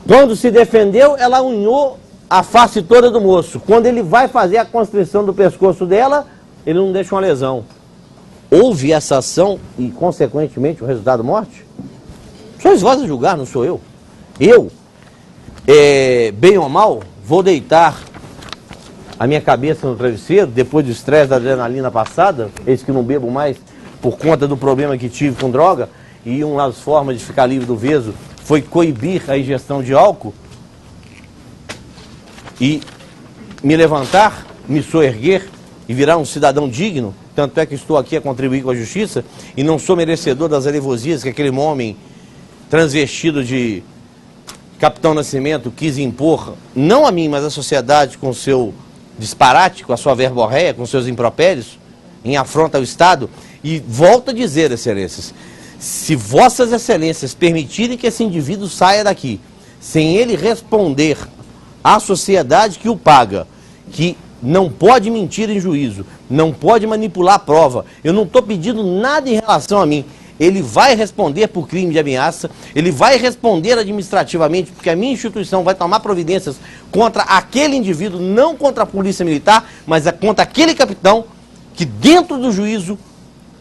Quando se defendeu, ela unhou a face toda do moço. Quando ele vai fazer a constrição do pescoço dela, ele não deixa uma lesão. Houve essa ação e, consequentemente, o resultado morte? Sois vós a julgar, não sou eu. Eu, bem ou mal, vou deitar a minha cabeça no travesseiro, depois do estresse da adrenalina passada, eis que não bebo mais por conta do problema que tive com droga, e uma das formas de ficar livre do veso foi coibir a ingestão de álcool, e me levantar, me soerguer e virar um cidadão digno, tanto é que estou aqui a contribuir com a justiça, e não sou merecedor das alevosias que aquele homem transvestido de Capitão Nascimento quis impor, não a mim, mas à sociedade, com seu disparate, com a sua verborréia, com seus impropérios, em afronta ao Estado. E volto a dizer, excelências, se vossas excelências permitirem que esse indivíduo saia daqui, sem ele responder à sociedade que o paga, que não pode mentir em juízo, não pode manipular a prova, eu não estou pedindo nada em relação a mim, ele vai responder por crime de ameaça, ele vai responder administrativamente, porque a minha instituição vai tomar providências contra aquele indivíduo, não contra a polícia militar, mas contra aquele capitão que dentro do juízo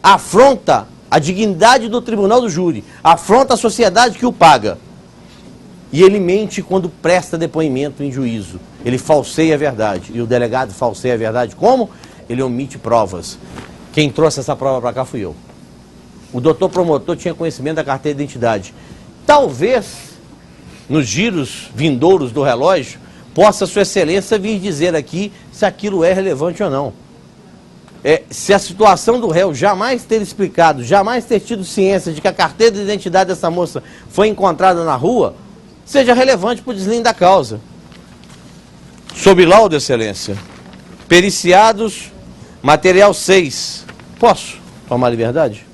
afronta a dignidade do tribunal do júri, afronta a sociedade que o paga. E ele mente quando presta depoimento em juízo. Ele falseia a verdade. E o delegado falseia a verdade como? Ele omite provas. Quem trouxe essa prova para cá fui eu. o doutor promotor tinha conhecimento da carteira de identidade. Talvez, nos giros vindouros do relógio, possa Sua Excelência vir dizer aqui se aquilo é relevante ou não. Se a situação do réu jamais ter explicado, jamais ter tido ciência de que a carteira de identidade dessa moça foi encontrada na rua, seja relevante para o deslindo da causa. Sob laudo, Excelência, periciados, material 6. Posso tomar liberdade?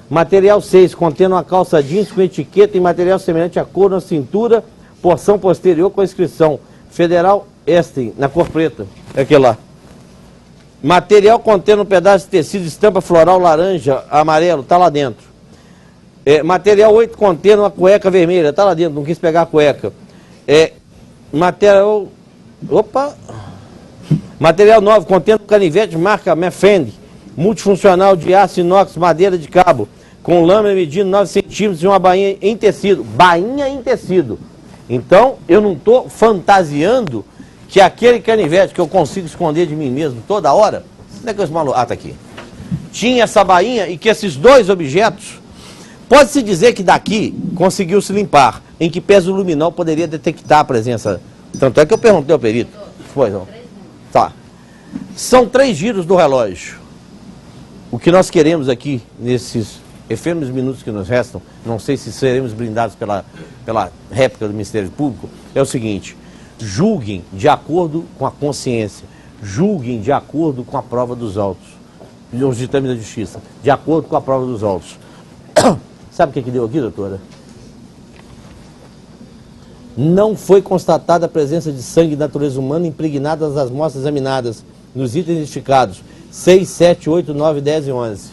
Material 6, contendo uma calça jeans com etiqueta e material semelhante à cor na cintura, porção posterior com a inscrição Federal Este, na cor preta. É aquele lá. Material contendo um pedaço de tecido, estampa floral laranja, amarelo, está lá dentro. Material 8 contendo uma cueca vermelha, está lá dentro, não quis pegar a cueca. Material 9 contendo canivete marca Mefend, multifuncional de aço inox, madeira de cabo, com lâmina medindo 9 centímetros e uma bainha em tecido. Bainha em tecido. Então, eu não estou fantasiando que aquele canivete que eu consigo esconder de mim mesmo toda hora, onde é que eu maluco? Ah, tá aqui. Tinha essa bainha e que esses dois objetos, pode-se dizer que daqui conseguiu se limpar, em que peso luminol poderia detectar a presença. Tanto é que eu perguntei ao perito. Pois não. Tá. São 3 giros do relógio. O que nós queremos aqui, nesses efêmeros minutos que nos restam, não sei se seremos blindados pela réplica do Ministério Público, é o seguinte: julguem de acordo com a consciência, julguem de acordo com a prova dos autos, os ditames da justiça, de acordo com a prova dos autos. Sabe o que deu aqui, doutora? Não foi constatada a presença de sangue de natureza humana impregnada nas amostras examinadas, nos itens identificados 6, 7, 8, 9, 10 e 11.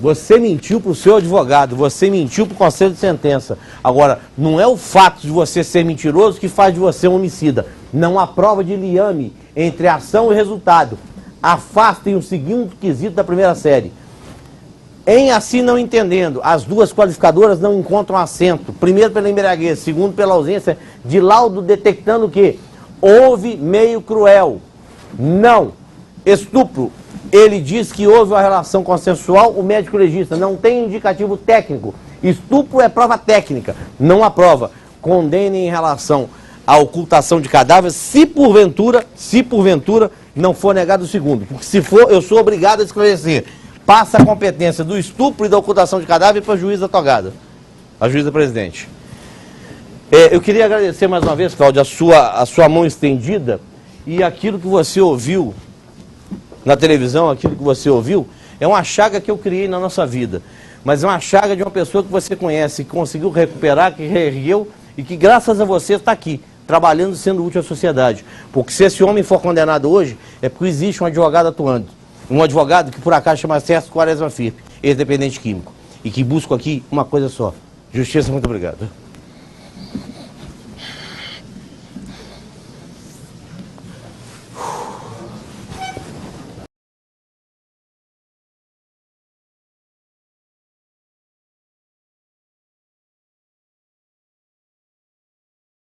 Você mentiu para o seu advogado, você mentiu para o conselho de sentença. Agora, não é o fato de você ser mentiroso que faz de você um homicida. Não há prova de liame entre a ação e resultado. Afastem o segundo quesito da primeira série. Em assim não entendendo, as duas qualificadoras não encontram assento. Primeiro pela embriaguez, segundo pela ausência de laudo detectando que houve meio cruel. Não. Estupro. Ele diz que houve uma relação consensual, o médico legista não tem indicativo técnico. Estupro é prova técnica, não há prova. Condene em relação à ocultação de cadáveres, se porventura não for negado o segundo. Porque se for, eu sou obrigado a esclarecer. Passa a competência do estupro e da ocultação de cadáver para a juíza Togada, a juíza presidente. Eu queria agradecer mais uma vez, Cláudia, a sua mão estendida, e aquilo que você ouviu na televisão, aquilo que você ouviu, é uma chaga que eu criei na nossa vida. Mas é uma chaga de uma pessoa que você conhece, que conseguiu recuperar, que reergueu e que graças a você está aqui, trabalhando, sendo útil à sociedade. Porque se esse homem for condenado hoje, é porque existe um advogado atuando. Um advogado que por acaso chama Sérgio Quaresma Firpe, ex-dependente químico. E que busca aqui uma coisa só: justiça. Muito obrigado.